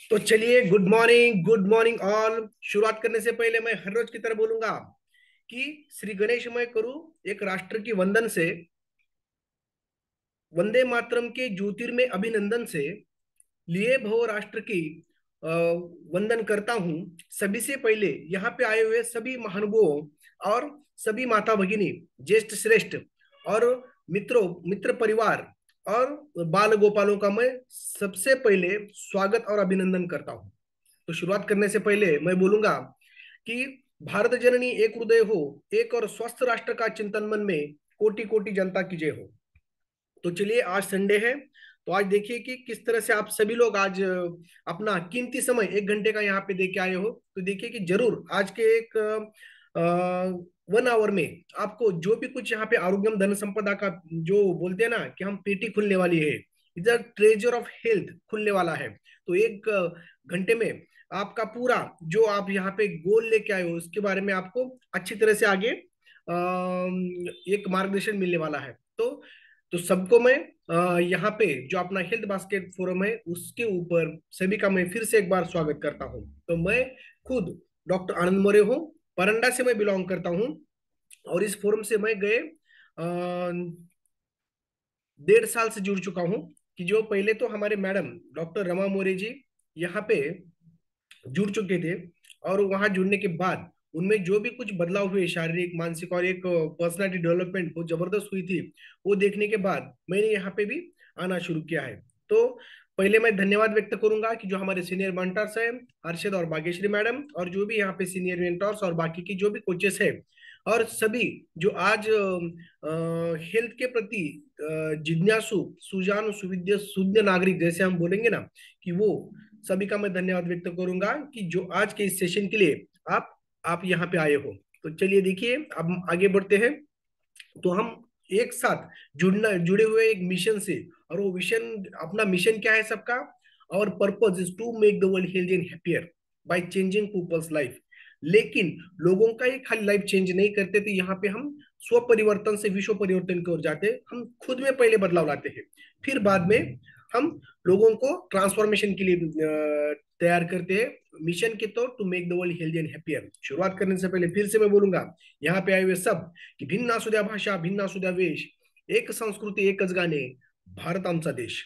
तो चलिए, good morning all. शुरुआत करने से पहले मैं हर रोज की तरह बोलूंगा कि श्री गणेशमय करूं एक राष्ट्र की वंदन से, वंदे मातरम के ज्योतिर्मय अभिनंदन से, लिए भव राष्ट्र की अ, वंदन करता हूं। सभी से पहले यहाँ पे आए हुए सभी महानुभावों और सभी माता भगिनी, ज्येष्ठ श्रेष्ठ और मित्र परिवार और बाल गोपालों का मैं सबसे पहले स्वागत और अभिनंदन करता हूं। तो शुरुआत करने से पहले मैं बोलूंगा कि भारत जननी एक हृदय हो, एक और स्वस्थ राष्ट्र का चिंतन मन में, कोटि कोटि जनता की जय हो। तो चलिए, आज संडे है, तो आज देखिए कि किस तरह से आप सभी लोग आज अपना कीमती समय 1 घंटे का यहाँ पे दे के आए हो। तो देखिए कि जरूर आज के एक 1 आवर में आपको जो भी कुछ यहाँ पे आरोग्यम धन संपदा का जो बोलते हैं ना कि हम पेटी खुलने वाली है, इधर ट्रेजर ऑफ हेल्थ खुलने वाला है। तो 1 घंटे में आपका पूरा जो आप यहाँ पे गोल लेके आए हो उसके बारे में आपको अच्छी तरह से आगे एक मार्गदर्शन मिलने वाला है। तो सबको मैं यहाँ पे जो अपना हेल्थ बास्केट फोरम है उसके ऊपर सभी का मैं फिर से एक बार स्वागत करता हूँ। तो मैं खुद डॉक्टर आनंद मोरे हूँ, परंडा से मैं बिलोंग करता हूँ। और इस फोरम से मैं गए 1.5 साल से जुड़ चुका हूँ। कि जो पहले तो हमारे मैडम डॉक्टर रमा मोरे जी यहाँ पे जुड़ चुके थे, और वहां जुड़ने के बाद उनमें जो भी कुछ बदलाव हुए, शारीरिक मानसिक और एक पर्सनालिटी डेवलपमेंट बहुत जबरदस्त हुई थी, वो देखने के बाद मैंने यहाँ पे भी आना शुरू किया है। तो पहले मैं धन्यवाद व्यक्त करूंगा कि जो हमारे सीनियर मेंटर्स हैं, हर्षद और भाग्यश्री मैडम, और जो भी यहाँ पे सीनियर मेंटर्स और बाकी की जो भी कोचेस है, और सभी जो आज हेल्थ के प्रति जिज्ञासु, सुजान, सुविद्य, सुज्ञ नागरिक जैसे हम बोलेंगे ना, कि वो सभी का मैं धन्यवाद व्यक्त करूंगा कि जो आज के इस सेशन के लिए आप यहाँ पे आए हो। तो चलिए देखिए, अब हम आगे बढ़ते हैं। तो हम एक साथ जुड़े हुए एक मिशन से, और वो मिशन, अपना मिशन क्या है सबका? और purpose is to make the world healthy and happier by changing people's life. लेकिन लोगों का एक खाली लाइफ चेंज नहीं करते थे, यहाँ पे हम स्व परिवर्तन से विश्व परिवर्तन की ओर जाते हैं। हम खुद में पहले बदलाव लाते हैं, फिर बाद में हम लोगों को ट्रांसफॉर्मेशन के लिए तैयार करते हैं। मिशन के तो to make the world healthy and happier. शुरुआत करने से पहले फिर से मैं बोलूंगा यहाँ पे आए हुए सब की भिन्न असुद्या भाषा, भिन्न असुद्या वेश, एक संस्कृती एकच गाणे, भारत आमचा देश।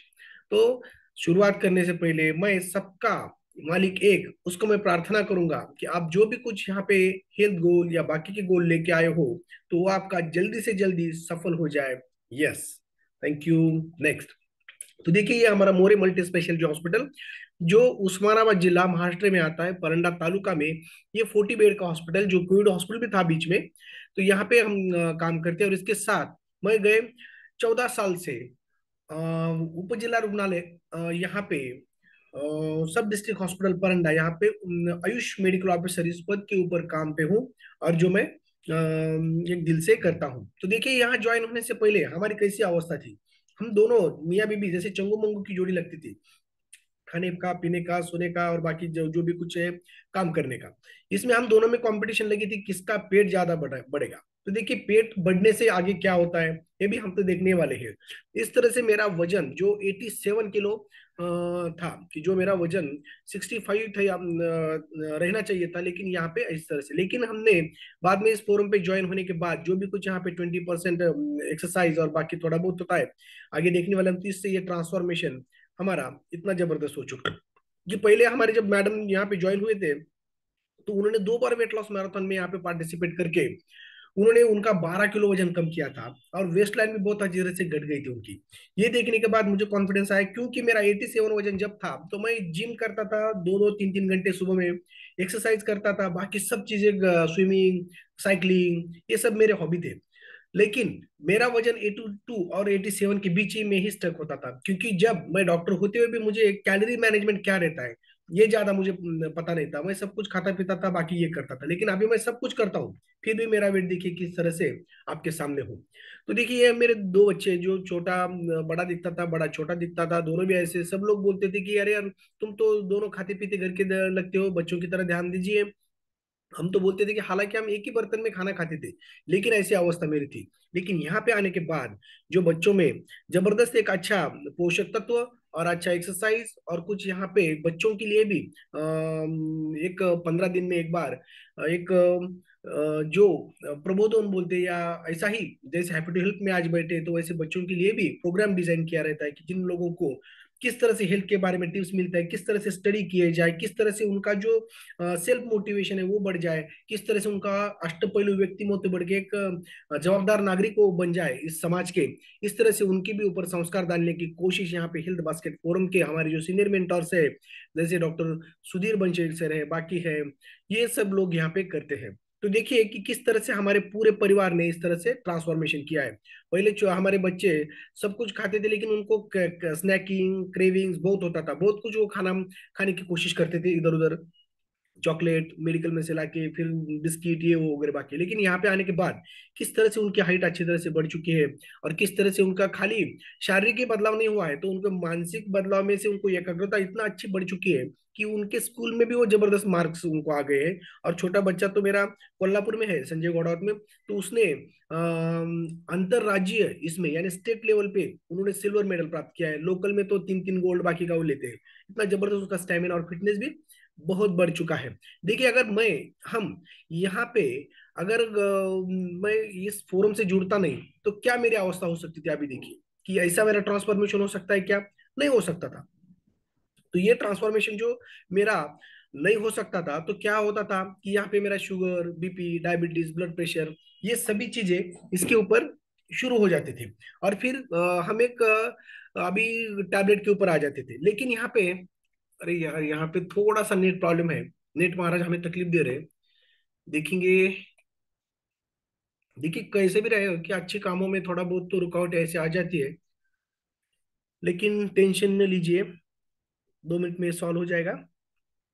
तो शुरुआत करने से पहले मैं सबका मालिक एक, उसको मैं प्रार्थना करूंगा कि आप जो भी कुछ यहाँ पे हेल्थ गोल या बाकी के गोल लेके आए हो, तो वो आपका जल्दी से जल्दी सफल हो जाए। Yes, thank you. नेक्स्ट। तो देखिए, ये हमारा मोरे मल्टी स्पेशलिटी हॉस्पिटल जो उस्मानाबाद जिला महाराष्ट्र में आता है, परंडा तालुका में। ये 40 बेड का हॉस्पिटल, जो कोविड हॉस्पिटल भी था बीच में, तो यहाँ पे हम काम करते हैं। और इसके साथ मैं गए 14 साल से उप जिला रुग्णालय यहाँ पे सब डिस्ट्रिक्ट हॉस्पिटल परंडा, यहाँ पे आयुष मेडिकल ऑफिसर इस पद के ऊपर काम पे हूँ, और जो मैं एक दिल से करता हूँ। तो देखिए, यहाँ ज्वाइन होने से पहले हमारी कैसी अवस्था थी। हम दोनों मियाँ बीबी जैसे चंगू मंगू की जोड़ी लगती थी, खाने का, पीने का, सोने का और बाकी जो जो भी कुछ है काम करने का। इसमें हम दोनों में कंपटीशन लगी थी किसका पेट ज्यादा बढ़ेगा। तो देखिए, पेट बढ़ने से आगे क्या होता है ये भी हम तो देखने वाले हैं। इस तरह से मेरा वजन जो 87 किलो था, कि जो मेरा वजन 65 था रहना चाहिए था, लेकिन यहाँ पे इस तरह से। लेकिन हमने बाद में इस फोरम पे ज्वाइन होने के बाद जो भी कुछ यहाँ पे 20% एक्सरसाइज और बाकी थोड़ा बहुत होता है आगे देखने वाले हम, तो इससे ये ट्रांसफॉर्मेशन हमारा इतना जबरदस्त हो चुका कि पहले हमारे जब मैडम यहाँ पे ज्वाइन हुए थे, तो उन्होंने 2 बार वेट लॉस मैराथन में यहाँ पे पार्टिसिपेट करके उन्होंने उनका 12 किलो वजन कम किया था, और वेस्ट लाइन भी बहुत अच्छी तरह से घट गई थी उनकी। ये देखने के बाद मुझे कॉन्फिडेंस आया, क्योंकि मेरा 87 वजन जब था तो मैं जिम करता था, 2-2 3-3 घंटे सुबह में एक्सरसाइज करता था, बाकी सब चीजें, स्विमिंग, साइकिलिंग, ये सब मेरे हॉबी थे। लेकिन मेरा वजन 82 और 87 के बीच ही में ही स्टक होता था, क्योंकि जब मैं डॉक्टर होते हुए भी मुझे कैलोरी मैनेजमेंट क्या रहता है ये ज्यादा मुझे पता नहीं था। मैं सब कुछ खाता पीता था, बाकी ये करता था, लेकिन अभी मैं सब कुछ करता हूँ, फिर भी मेरा वेट देखिए किस तरह से आपके सामने हो। तो देखिए, ये मेरे 2 बच्चे, जो छोटा बड़ा दिखता था, बड़ा छोटा दिखता था, दोनों भी ऐसे। सब लोग बोलते थे कि अरे यार, तुम तो दोनों खाते पीते घर के लगते हो, बच्चों की तरह ध्यान दीजिए। हम तो बोलते थे कि हालांकि हम एक ही बर्तन में खाना खाते थे, लेकिन ऐसी अवस्था मेरी थी। लेकिन यहाँ पे आने के बाद जो बच्चों में जबरदस्त एक अच्छा पोषक तत्व और अच्छा एक्सरसाइज, और कुछ यहाँ पे बच्चों के लिए भी एक 15 दिन में एक बार एक जो प्रबोधन बोलते हैं, या ऐसा ही जैसे हैप्पी टू हेल्प में आज बैठे, तो वैसे बच्चों के लिए भी प्रोग्राम डिजाइन किया रहता है कि जिन लोगों को किस तरह से हेल्थ के बारे में टिप्स मिलता है, किस तरह से स्टडी किए जाए, किस तरह से उनका जो सेल्फ मोटिवेशन है वो बढ़ जाए, किस तरह से उनका अष्टपहलु व्यक्तिमत्व बढ़ के एक जवाबदार नागरिक वो बन जाए इस समाज के। इस तरह से उनके भी ऊपर संस्कार डालने की कोशिश यहाँ पे हेल्थ बास्केट फोरम के हमारे जो सीनियर मेंटर्स है, जैसे डॉक्टर सुधीर बंसल सर है, बाकी है, ये सब लोग यहाँ पे करते हैं। तो देखिए कि किस तरह से हमारे पूरे परिवार ने इस तरह से ट्रांसफॉर्मेशन किया है। पहले जो हमारे बच्चे सब कुछ खाते थे, लेकिन उनको स्नैकिंग क्रेविंग्स बहुत होता था, बहुत कुछ वो खाना खाने की कोशिश करते थे इधर उधर, चॉकलेट मेडिकल में से लाके, फिर बिस्किट ये वो वगैरह बाकी। लेकिन यहाँ पे आने के बाद किस तरह से उनकी हाइट अच्छी तरह से बढ़ चुकी है, और किस तरह से उनका खाली शारीरिक ही बदलाव नहीं हुआ है, तो उनके मानसिक बदलाव में से उनको एकाग्रता इतना अच्छी बढ़ चुकी है कि उनके स्कूल में भी वो जबरदस्त मार्क्स उनको आ गए हैं। और छोटा बच्चा तो मेरा कोल्हापुर में है, संजय गौड़ावत में, तो उसने अंतरराज्यीय इसमें यानी स्टेट लेवल पे उन्होंने सिल्वर मेडल प्राप्त किया है। लोकल में तो 3-3 गोल्ड बाकी का वो लेते हैं। इतना जबरदस्त उसका स्टेमिना और फिटनेस भी बहुत बढ़ चुका है। देखिए अगर मैं हम यहाँ पे अगर मैं इस फोरम से जुड़ता नहीं तो क्या मेरी अवस्था हो सकती थी, अभी देखिए कि ऐसा मेरा ट्रांसफॉर्मेशन हो सकता है क्या? नहीं हो सकता था। तो ये ट्रांसफॉर्मेशन जो मेरा नहीं हो सकता था, तो क्या होता था कि यहाँ पे मेरा sugar, BP, diabetes, blood pressure, ये सभी चीजें इसके ऊपर शुरू हो जाते थे। और फिर हम एक अभी टैबलेट के ऊपर आ जाते थे। लेकिन यहाँ पे, अरे यार यहाँ पे थोड़ा सा नेट प्रॉब्लम है, नेट महाराज हमें तकलीफ दे रहे हैं। देखेंगे, देखिए कैसे भी रहे कि अच्छे कामों में थोड़ा बहुत तो रुकावट ऐसे आ जाती है, लेकिन टेंशन न लीजिए, 2 मिनट में सॉल्व हो जाएगा।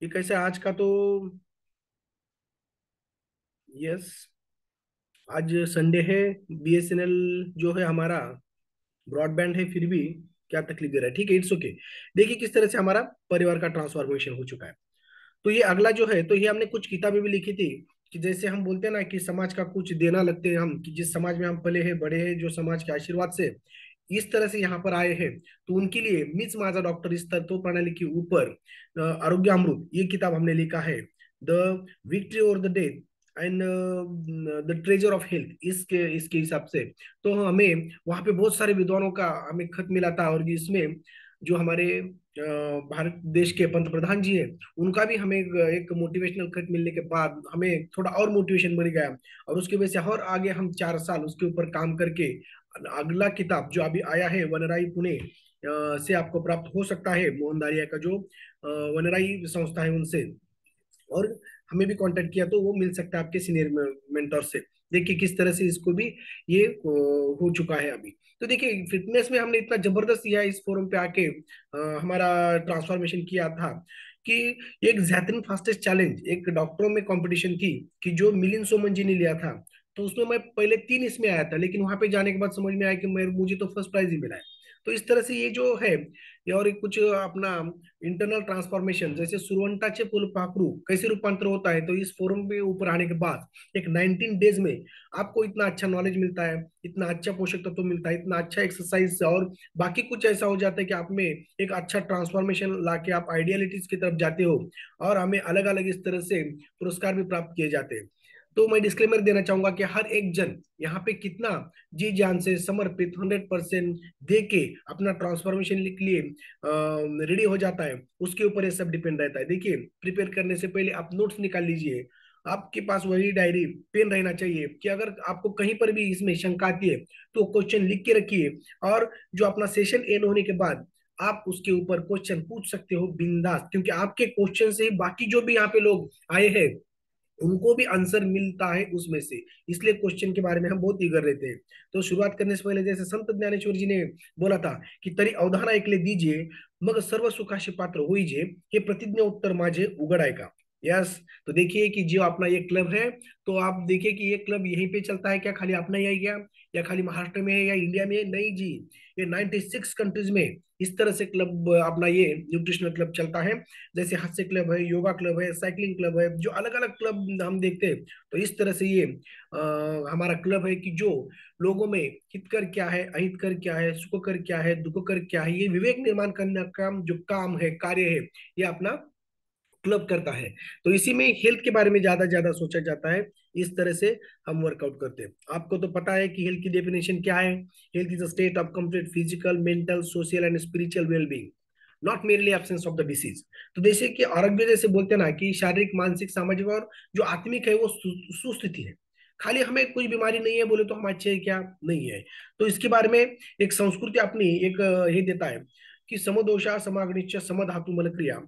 ये कैसे आज का तो, यस, आज संडे है, बीएसएनएल जो है हमारा ब्रॉडबैंड है, फिर भी क्या तकलीफ दे रहा है। ठीक है, इट्स ओके। देखिए किस तरह से हमारा परिवार का ट्रांसफॉर्मेशन हो चुका है। तो ये अगला जो है, तो ये हमने कुछ किताबें भी लिखी थी कि जैसे हम बोलते हैं ना कि समाज का कुछ देना लगते हैं हम, कि जिस समाज में हम पले हैं बड़े हैं, जो समाज के आशीर्वाद से इस तरह से यहाँ पर आए हैं, तो उनके लिए मीच माझा डॉक्टर इस तत्व प्रणाली के ऊपर आरोग्य अमृत ये किताब हमने लिखा है। The victory over the death and the treasure of health, इसके इसके हिसाब से। तो हमें वहाँ पे बहुत सारे विद्वानों का हमें खत मिला था, और इसमें जो हमारे भारत देश के पंत प्रधान जी हैं, उनका भी हमें एक मोटिवेशनल खत मिलने के बाद हमें थोड़ा और मोटिवेशन बढ़ गया। और उसकी वजह से और आगे हम 4 साल उसके ऊपर काम करके अगला किताब जो अभी आया है वनराई पुणे से आपको प्राप्त हो सकता है, मोहन दारिया का जो वनराई संस्था है उनसे, और हमें भी कांटेक्ट किया तो वो मिल सकता है आपके सीनियर मेंटर से। देखिए किस तरह से इसको भी ये हो चुका है अभी। तो देखिए फिटनेस में हमने इतना जबरदस्त किया इस फोरम पे आके, हमारा ट्रांसफॉर्मेशन किया था कि एक जैतन फास्टेस्ट चैलेंज एक डॉक्टरों में कंपटीशन थी कि जो मिलिंद सोमन जी ने लिया था। तो उसमें मैं पहले 3 इसमें आया था, लेकिन वहां पे जाने के बाद समझ में आया कि मुझे तो फर्स्ट प्राइज ही मिला है। तो इस तरह से ये जो है, ये और एक कुछ अपना इंटरनल ट्रांसफॉर्मेशन, जैसे सुरवंटाचे फुलपाखरू कैसे रूपांतर होता है, तो इस फोरम पे ऊपर आने के बाद एक 19 डेज में आपको इतना अच्छा नॉलेज मिलता है, इतना अच्छा पोषक तत्व मिलता है, इतना अच्छा एक्सरसाइज, और बाकी कुछ ऐसा हो जाता है कि आप में एक अच्छा ट्रांसफॉर्मेशन लाके आप आइडियलिटीज की तरफ जाते हो, और हमें अलग अलग इस तरह से पुरस्कार भी प्राप्त किए जाते हैं। तो मैं डिस्क्लेमर देना चाहूंगा कि हर एक जन यहाँ पे कितना जी जान से समर्पित 100% दे के अपना ट्रांसफॉर्मेशन के लिए रेडी हो जाता है, उसके ऊपर ये सब डिपेंड रहता है। देखिए प्रिपेयर करने से पहले आप नोट्स निकाल लीजिए, आपके पास वही डायरी पेन रहना चाहिए कि अगर आपको कहीं पर भी इसमें शंका आती है तो क्वेश्चन लिख के रखिए, और जो अपना सेशन एंड होने के बाद आप उसके ऊपर क्वेश्चन पूछ सकते हो बिंदास, क्योंकि आपके क्वेश्चन से ही बाकी जो भी यहाँ पे लोग आए हैं उनको भी आंसर मिलता है उसमें से। इसलिए क्वेश्चन के बारे में हम बहुत ईगर रहते हैं। तो शुरुआत करने से पहले जैसे संत ज्ञानेश्वर जी ने बोला था कि तरी अवधाना ऐकले दीजिए, मग सर्व सुखाशी पात्र होईजे, हे प्रतिज्ञा उत्तर माझे उघड आहे का। यस। तो देखिए कि जो अपना ये क्लब है, तो आप देखिए कि ये क्लब यहीं पे चलता है क्या, खाली अपना ही है क्या, या खाली महाराष्ट्र में है या इंडिया में है? नहीं जी, ये 96 कंट्रीज में इस तरह से क्लब, अपना ये न्यूट्रिशनल क्लब चलता है। जैसे हास्य क्लब है, योगा क्लब है, साइकिलिंग क्लब है, जो अलग अलग क्लब हम देखते हैं। तो इस तरह से ये हमारा क्लब है कि जो लोगों में हित कर क्या है, अहित कर क्या है, सुख कर क्या है, दुख कर क्या है, ये विवेक निर्माण करने का जो काम है, कार्य है, ये अपना क्लब करता है। तो इसी में हेल्थ के बारे में ज्यादा ज्यादा सोचा जाता है। इस तरह से हम वर्कआउट करते हैं। आपको तो पता है कि हेल्थ की डेफिनेशन क्या है। Health is a state of complete physical, mental, social and spiritual wellbeing, not merely absence of the disease. तो जैसे कि आरोग्य, जैसे बोलते हैं ना कि शारीरिक, मानसिक, सामाजिक और जो आत्मिक है वो सुस्थिति है। खाली हमें कोई बीमारी नहीं है बोले तो हम अच्छे हैं क्या? नहीं है। तो इसके बारे में एक संस्कृति अपनी एक ये देता है कि समदोषा समाग्निश्च समधातु मलक्रिया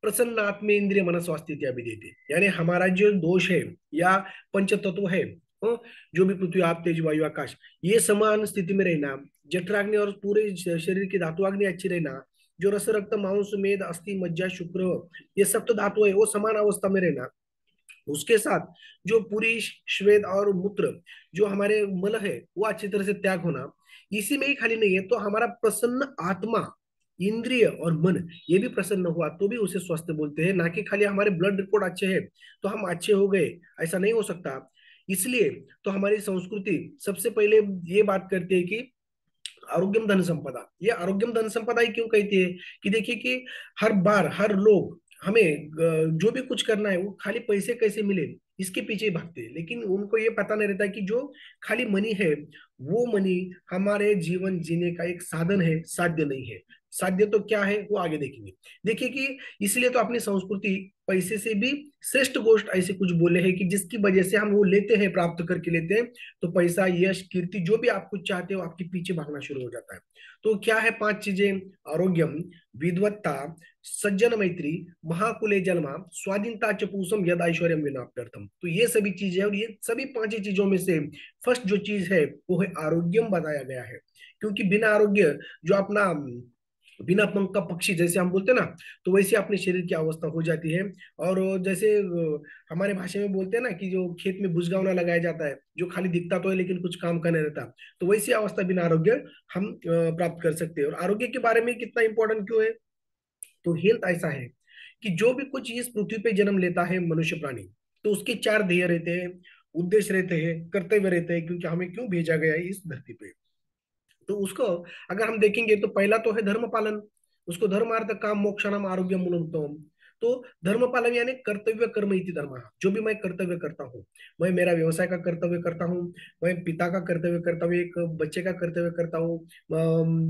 प्रसन्न आत्मे इंद्रिय मन स्वास्थ्य इत्यादि देते, यानी हमारा जो दोष है या पंच तत्व है, जो भी पृथ्वी, आप, तेज, वायु, आकाश, ये समान स्थिति में रहना, जठराग्नि और पूरे शरीर की धातुअग्नि अच्छी रहना, जो रस, रक्त, मांस, मेद, अस्थि, मज्जा, शुक्र, ये सप्त धातु है वो समान अवस्था में रहना। उसके साथ जो पूरी श्वेत और मूत्र, जो हमारे मल है, वो अच्छी तरह से त्याग होना। इसी में ही खाली नहीं है, तो हमारा प्रसन्न आत्मा, इंद्रिय और मन, ये भी प्रसन्न हुआ तो भी उसे स्वस्थ बोलते हैं। ना कि खाली हमारे ब्लड रिपोर्ट अच्छे हैं तो हम अच्छे हो गए, ऐसा नहीं हो सकता। इसलिए तो हमारी संस्कृति सबसे पहले ये बात करती है कि आरोग्यम धन संपदा। ये आरोग्यम धन संपदा ही क्यों कहती है? कि देखिए कि हर बार हर लोग हमें जो भी कुछ करना है वो खाली पैसे कैसे मिले इसके पीछे ही भागते हैं, लेकिन उनको ये पता नहीं रहता कि जो खाली मनी है, वो मनी हमारे जीवन जीने का एक साधन है, साध्य नहीं है। साध्य तो क्या है वो आगे देखेंगे। देखिए कि इसलिए तो अपनी संस्कृति पैसे से भी श्रेष्ठ गोष्ठ ऐसे कुछ बोले हैं कि जिसकी वजह से हम वो लेते हैं, प्राप्त करके लेते हैं, तो पैसा, यश, कीर्ति, जो भी आप कुछ चाहते हो आपके पीछे भागना शुरू हो जाता है। तो क्या है 5 चीजें? आरोग्यम, विद्वत्ता, सज्जन मैत्री, महाकुले जन्मा, स्वाधीनता च पूसम, यद ऐश्वर्यम विनाप्यर्थम। तो ये सभी चीजें हैं, और ये सभी 5 ही चीजों में से फर्स्ट जो चीज है वो है आरोग्यम बताया गया है। क्योंकि बिना आरोग्य, जो अपना बिना पंख का पक्षी जैसे हम बोलते हैं ना, तो वैसे अपने शरीर की अवस्था हो जाती है। और जैसे हमारे भाषा में बोलते हैं ना कि जो खेत में बुझगावना लगाया जाता है, जो खाली दिखता तो है लेकिन कुछ काम का नहीं रहता, तो वैसी अवस्था बिना आरोग्य हम प्राप्त कर सकते हैं। और आरोग्य के बारे में कितना इंपॉर्टेंट क्यों है? तो हेल्थ ऐसा है कि जो भी कुछ इस पृथ्वी पे जन्म लेता है मनुष्य प्राणी, तो उसके 4 ध्येय रहते हैं, उद्देश्य रहते हैं, कर्तव्य रहते हैं, क्योंकि हमें क्यों भेजा गया है इस धरती पे। तो उसको अगर हम देखेंगे तो पहला तो है धर्म पालन। उसको धर्मार्थ काम मोक्ष नाम आरोग्य मूलम। तो धर्म पालन यानी कर्तव्य कर्म इति धर्म। जो भी मैं कर्तव्य करता हूँ, मैं मेरा व्यवसाय का कर्तव्य करता हूँ, मैं पिता का कर्तव्य करता हूँ, एक बच्चे का कर्तव्य करता हूँ,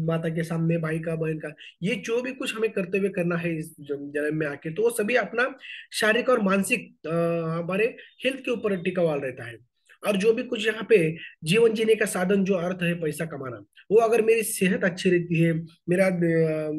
माता के सामने, भाई का, बहन का, ये जो भी कुछ हमें कर्तव्य करना है इस जन्म में आके, तो वो सभी अपना शारीरिक और मानसिक हमारे हेल्थ के ऊपर टिका हुआ रहता है। और जो भी कुछ यहाँ पे जीवन जीने का साधन, जो अर्थ है पैसा कमाना, वो अगर मेरी सेहत अच्छी रहती है, मेरा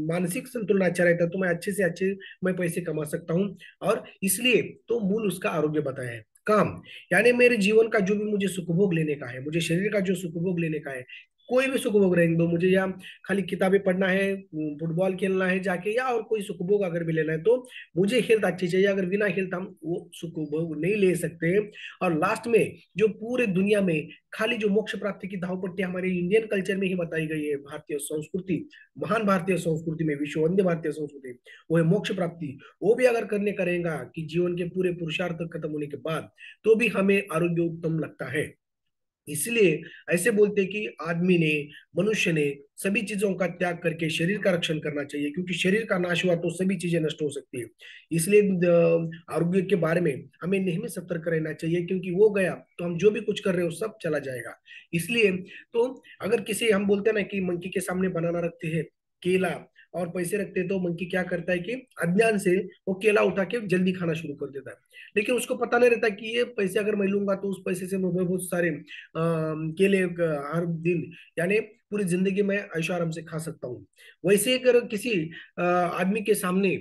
मानसिक संतुलन अच्छा रहता है, तो मैं अच्छे से अच्छे मैं पैसे कमा सकता हूँ। और इसलिए तो मूल उसका आरोग्य बताया है। काम यानी मेरे जीवन का जो भी मुझे सुखभोग लेने का है, मुझे शरीर का जो सुखभोग लेने का है, कोई भी सुखभोग रहने दो मुझे, या खाली किताबें पढ़ना है, फुटबॉल खेलना है जाके, या और कोई सुखभोग अगर भी लेना है, तो मुझे हेल्थ अच्छी चाहिए। अगर बिना हेल्थ हम वो सुखभोग नहीं ले सकते। और लास्ट में जो पूरे दुनिया में खाली जो मोक्ष प्राप्ति की धावपट्टी हमारे इंडियन कल्चर में ही बताई गई है, भारतीय संस्कृति, महान भारतीय संस्कृति में, विश्व वंदे भारतीय संस्कृति, वो है मोक्ष प्राप्ति। वो भी अगर करने करेगा कि जीवन के पूरे पुरुषार्थ खत्म होने के बाद, तो भी हमें आरोग्य उत्तम लगता है। इसलिए ऐसे बोलते हैं कि आदमी ने, मनुष्य ने सभी चीजों का त्याग करके शरीर का रक्षण करना चाहिए, क्योंकि शरीर का नाश हुआ तो सभी चीजें नष्ट हो सकती है। इसलिए आरोग्य के बारे में हमें नियमित सतर्क रहना चाहिए, क्योंकि वो गया तो हम जो भी कुछ कर रहे हो सब चला जाएगा। इसलिए तो अगर किसी, हम बोलते हैं ना कि मंकी के सामने बनाना रखते हैं, केला और पैसे रखते हैं, तो मंकी क्या करता है कि अज्ञान से वो केला उठा के जल्दी खाना शुरू कर देता है। लेकिन उसको पता नहीं रहता कि ये पैसे अगर मैं लूंगा तो उस पैसे से मैं बहुत सारे केले हर दिन, यानी पूरी जिंदगी में ऐशो आराम से खा सकता हूँ। वैसे ही अगर किसी आदमी के सामने,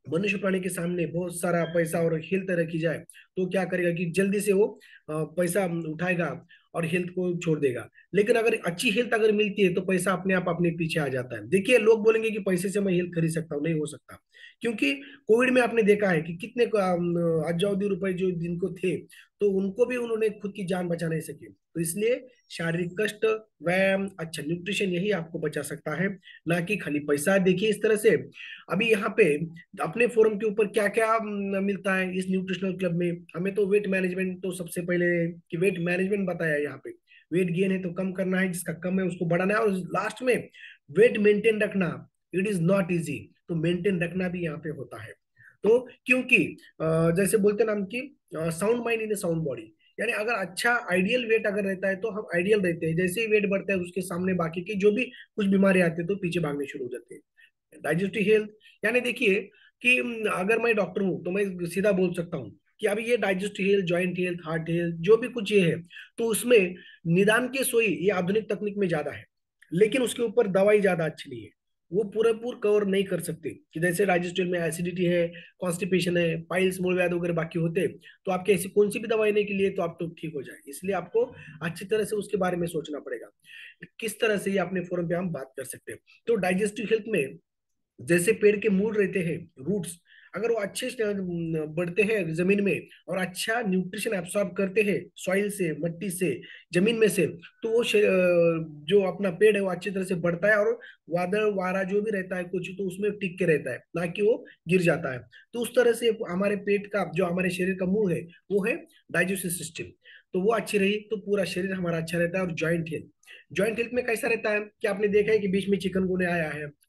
मनुष्य प्राणी के सामने बहुत सारा पैसा और हेल्थ रखी जाए, तो क्या करेगा कि जल्दी से वो पैसा उठाएगा और हेल्थ को छोड़ देगा। लेकिन अगर अच्छी हेल्थ अगर मिलती है तो पैसा अपने आप अपने पीछे आ जाता है। देखिए, लोग बोलेंगे कि पैसे से मैं हेल्थ खरीद सकता हूँ, नहीं हो सकता। क्योंकि कोविड में आपने देखा है कि कितने अब्जावधी रुपए जो जिनको थे, तो उनको भी उन्होंने खुद की जान बचा नहीं सके। तो इसलिए शारीरिक कष्ट, व्यायाम, अच्छा न्यूट्रिशन, यही आपको बचा सकता है, ना कि खाली पैसा। देखिए इस तरह से अभी यहाँ पे अपने फोरम के ऊपर क्या क्या मिलता है इस न्यूट्रिशनल क्लब में। हमें तो वेट मैनेजमेंट, तो सबसे पहले कि वेट मैनेजमेंट बताया यहाँ पे। वेट गेन है तो कम करना है, जिसका कम है उसको बढ़ाना है, और लास्ट में वेट मेंटेन रखना। इट इज नॉट इजी, तो मेंटेन रखना भी यहाँ पे होता है। तो क्योंकि जैसे बोलते हैं ना हम कि sound mind in sound body, यानी अगर अच्छा आइडियल वेट अगर रहता है तो हम आइडियल रहते हैं, जैसे ही वेट बढ़ता है उसके सामने बाकी की जो भी कुछ बीमारी आती है तो पीछे भागने शुरू हो जाते हैं। डाइजेस्टिव हेल्थ, यानी देखिए कि अगर मैं डॉक्टर हूं तो मैं सीधा बोल सकता हूँ कि अभी ये digestive health, joint health, heart health, जो भी कुछ ये है, तो उसमें निदान के सोई ये आधुनिक तकनीक में ज्यादा है, लेकिन उसके ऊपर दवाई ज्यादा अच्छी नहीं है। वो पूरे पूर कवर नहीं कर सकते, कि जैसे डाइजेस्टिव में एसिडिटी है, कॉन्स्टिपेशन है, पाइल्स, मूलव्याध वगैरह बाकी होते, तो आपके ऐसी कौन सी भी दवाई नहीं के लिए तो आप तो ठीक हो जाए। इसलिए आपको अच्छी तरह से उसके बारे में सोचना पड़ेगा, किस तरह से ये अपने फोरम पे हम बात कर सकते हैं। तो डाइजेस्टिव हेल्थ में जैसे पेड़ के मूल रहते हैं, रूट्स, अगर वो अच्छे से बढ़ते हैं जमीन में और अच्छा न्यूट्रिशन एब्सॉर्ब करते हैं सॉइल से, मिट्टी से, जमीन में से, तो वो जो अपना पेड़ है वो अच्छी तरह से बढ़ता है, और वादळ वारा जो भी रहता है कुछ तो उसमें टिक के रहता है, ना कि वो गिर जाता है। तो उस तरह से हमारे पेट का जो हमारे शरीर का मूल है वो है डाइजेस्टिव सिस्टम। तो वो अच्छी रही तो पूरा शरीर हमारा अच्छा रहता है। और जॉइंट हेल्थ, जॉइंट हेल्थ में कैसा रहता है कि आपने देखा है कि बीच में चिकनगुनिया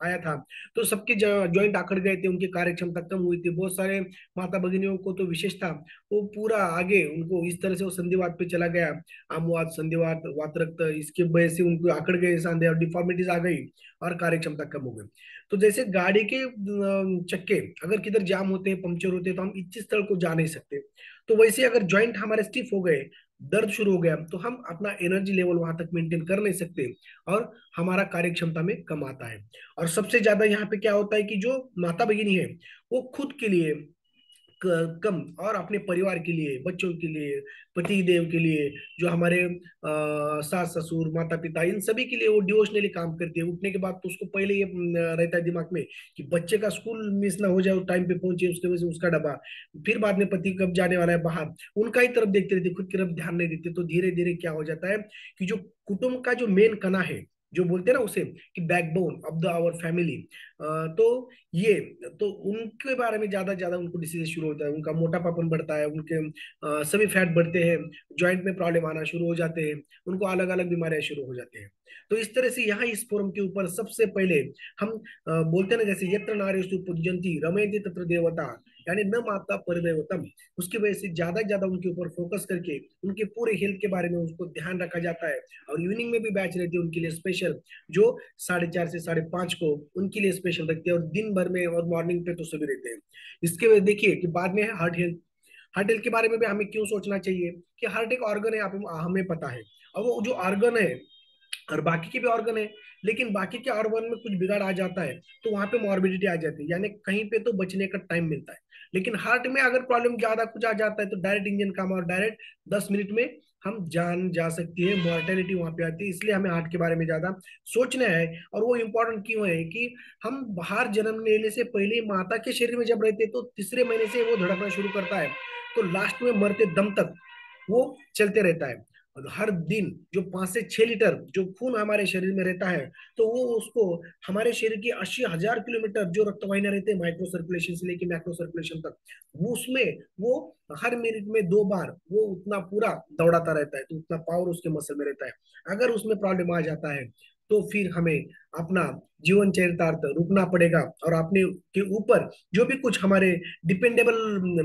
आया था, तो सबके जॉइंट आकड़ गए थे, उनकी कार्य क्षमता कम हुई थी। बहुत सारे माता भगिनियों को तो विशेष था, वो पूरा आगे उनको इस तरह से वो संधिवात पे चला गया, आमवात, संधिवात, वातरक्त, इसकी वजह से उनको आकड़ गए सांधे और डिफॉर्मिटीज आ गई और कार्य क्षमता कम हो गई। तो जैसे गाड़ी के चक्के अगर किधर जाम होते हैं, पंक्चर होते हैं, तो हम इस स्थल को जा नहीं सकते। तो वैसे अगर जॉइंट हमारे स्टिफ हो गए, दर्द शुरू हो गया, तो हम अपना एनर्जी लेवल वहां तक मेंटेन कर नहीं सकते, और हमारा कार्य क्षमता में कम आता है। और सबसे ज्यादा यहाँ पे क्या होता है कि जो माता भगिनी है वो खुद के लिए कम, और अपने परिवार के लिए, बच्चों के लिए, पति देव के लिए, जो हमारे सास ससुर, माता पिता, इन सभी के लिए वो डिवोशनली काम करती है। उठने के बाद तो उसको पहले ये रहता है दिमाग में कि बच्चे का स्कूल मिस ना हो जाए, टाइम पे पहुंचे, उसके वजह से उसका डब्बा, फिर बाद में पति कब जाने वाला है बाहर, उनका ही तरफ देखते रहते, खुद की तरफ ध्यान नहीं देते। तो धीरे धीरे क्या हो जाता है कि जो कुटुंब का जो मेन कणा है, जो बोलते हैं ना उसे कि backbone of the our family, तो ये, तो उनके बारे में ज्यादा ज्यादा उनको डिसीज शुरू होता है, उनका मोटापापन बढ़ता है, उनके सभी फैट बढ़ते हैं, जॉइंट में प्रॉब्लम आना शुरू हो जाते हैं, उनको अलग अलग बीमारियां शुरू हो जाती हैं। तो इस तरह से यहाँ इस फोरम के ऊपर सबसे पहले हम बोलते हैं ना, जैसे यत्र नार्यस्तु पूज्यन्ति रमयन्ति तत्र देवता, यानी न माता परिदेवतम, उसकी वजह से ज्यादा ज्यादा उनके ऊपर फोकस करके उनके पूरे हेल्थ के बारे में उसको ध्यान रखा जाता है। और इवनिंग में भी बैच रहती है उनके लिए स्पेशल, जो 4:30 से 5:30 को उनके लिए स्पेशल रखते हैं, और दिन भर में और मॉर्निंग पे तो सभी रहते हैं। इसके वजह देखिए कि बाद में है हार्ट हेल्थ। हार्ट हेल्थ के बारे में भी हमें क्यों सोचना चाहिए कि हार्ट एक ऑर्गन है, आप हमें पता है, और वो जो ऑर्गन है, और बाकी के भी ऑर्गन है, लेकिन बाकी के ऑर्गन में कुछ बिगाड़ आ जाता है तो वहां पे मॉर्बिडिटी आ जाती है, यानी कहीं पे तो बचने का टाइम मिलता है। लेकिन हार्ट में अगर प्रॉब्लम ज्यादा कुछ आ जाता है तो डायरेक्ट इंजन काम, और डायरेक्ट 10 मिनट में हम जान जा सकती है, मॉर्टेलिटी वहां पे आती है। इसलिए हमें हार्ट के बारे में ज्यादा सोचना है। और वो इम्पोर्टेंट क्यों है कि हम बाहर जन्म लेने से पहले माता के शरीर में जब रहते हैं, तो तीसरे महीने से वो धड़कना शुरू करता है, तो लास्ट में मरते दम तक वो चलते रहता है। और हर दिन जो 5 से 6 लीटर जो खून हमारे शरीर में रहता है, तो वो उसको हमारे शरीर की 80,000 किलोमीटर जो रक्तवाहिनियां रहते हैं, माइक्रो सर्कुलेशन से लेके मैक्रो सर्कुलेशन तक, वो उसमें वो हर मिनट में 2 बार वो उतना पूरा दौड़ाता रहता है, तो उतना पावर उसके मसल में रहता है। अगर उसमें प्रॉब्लम आ जाता है तो फिर हमें अपना जीवन चरितार्थ रुकना पड़ेगा, और अपने के ऊपर जो भी कुछ हमारे डिपेंडेबल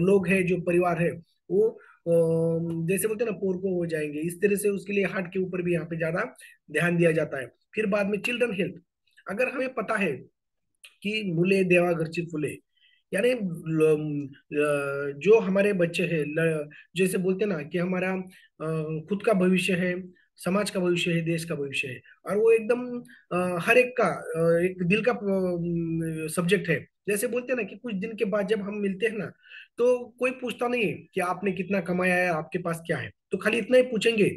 लोग हैं, जो परिवार है, वो जैसे बोलते हैं ना, पोर को हो जाएंगे। इस तरह से उसके लिए हार्ट के ऊपर भी यहाँ पे ज्यादा ध्यान दिया जाता है। फिर बाद में चिल्ड्रन हेल्थ, अगर हमें पता है कि मुले देवा घरची फुले, यानी जो हमारे बच्चे हैं, जैसे बोलते हैं ना कि हमारा खुद का भविष्य है, समाज का भविष्य है, देश का भविष्य है, और वो एकदम हर एक का एक दिल का सब्जेक्ट है। जैसे बोलते हैं ना कि कुछ दिन के बाद जब हम मिलते हैं ना, तो कोई पूछता नहीं है कि आपने कितना कमाया है, आपके पास क्या है, तो खाली इतना ही पूछेंगे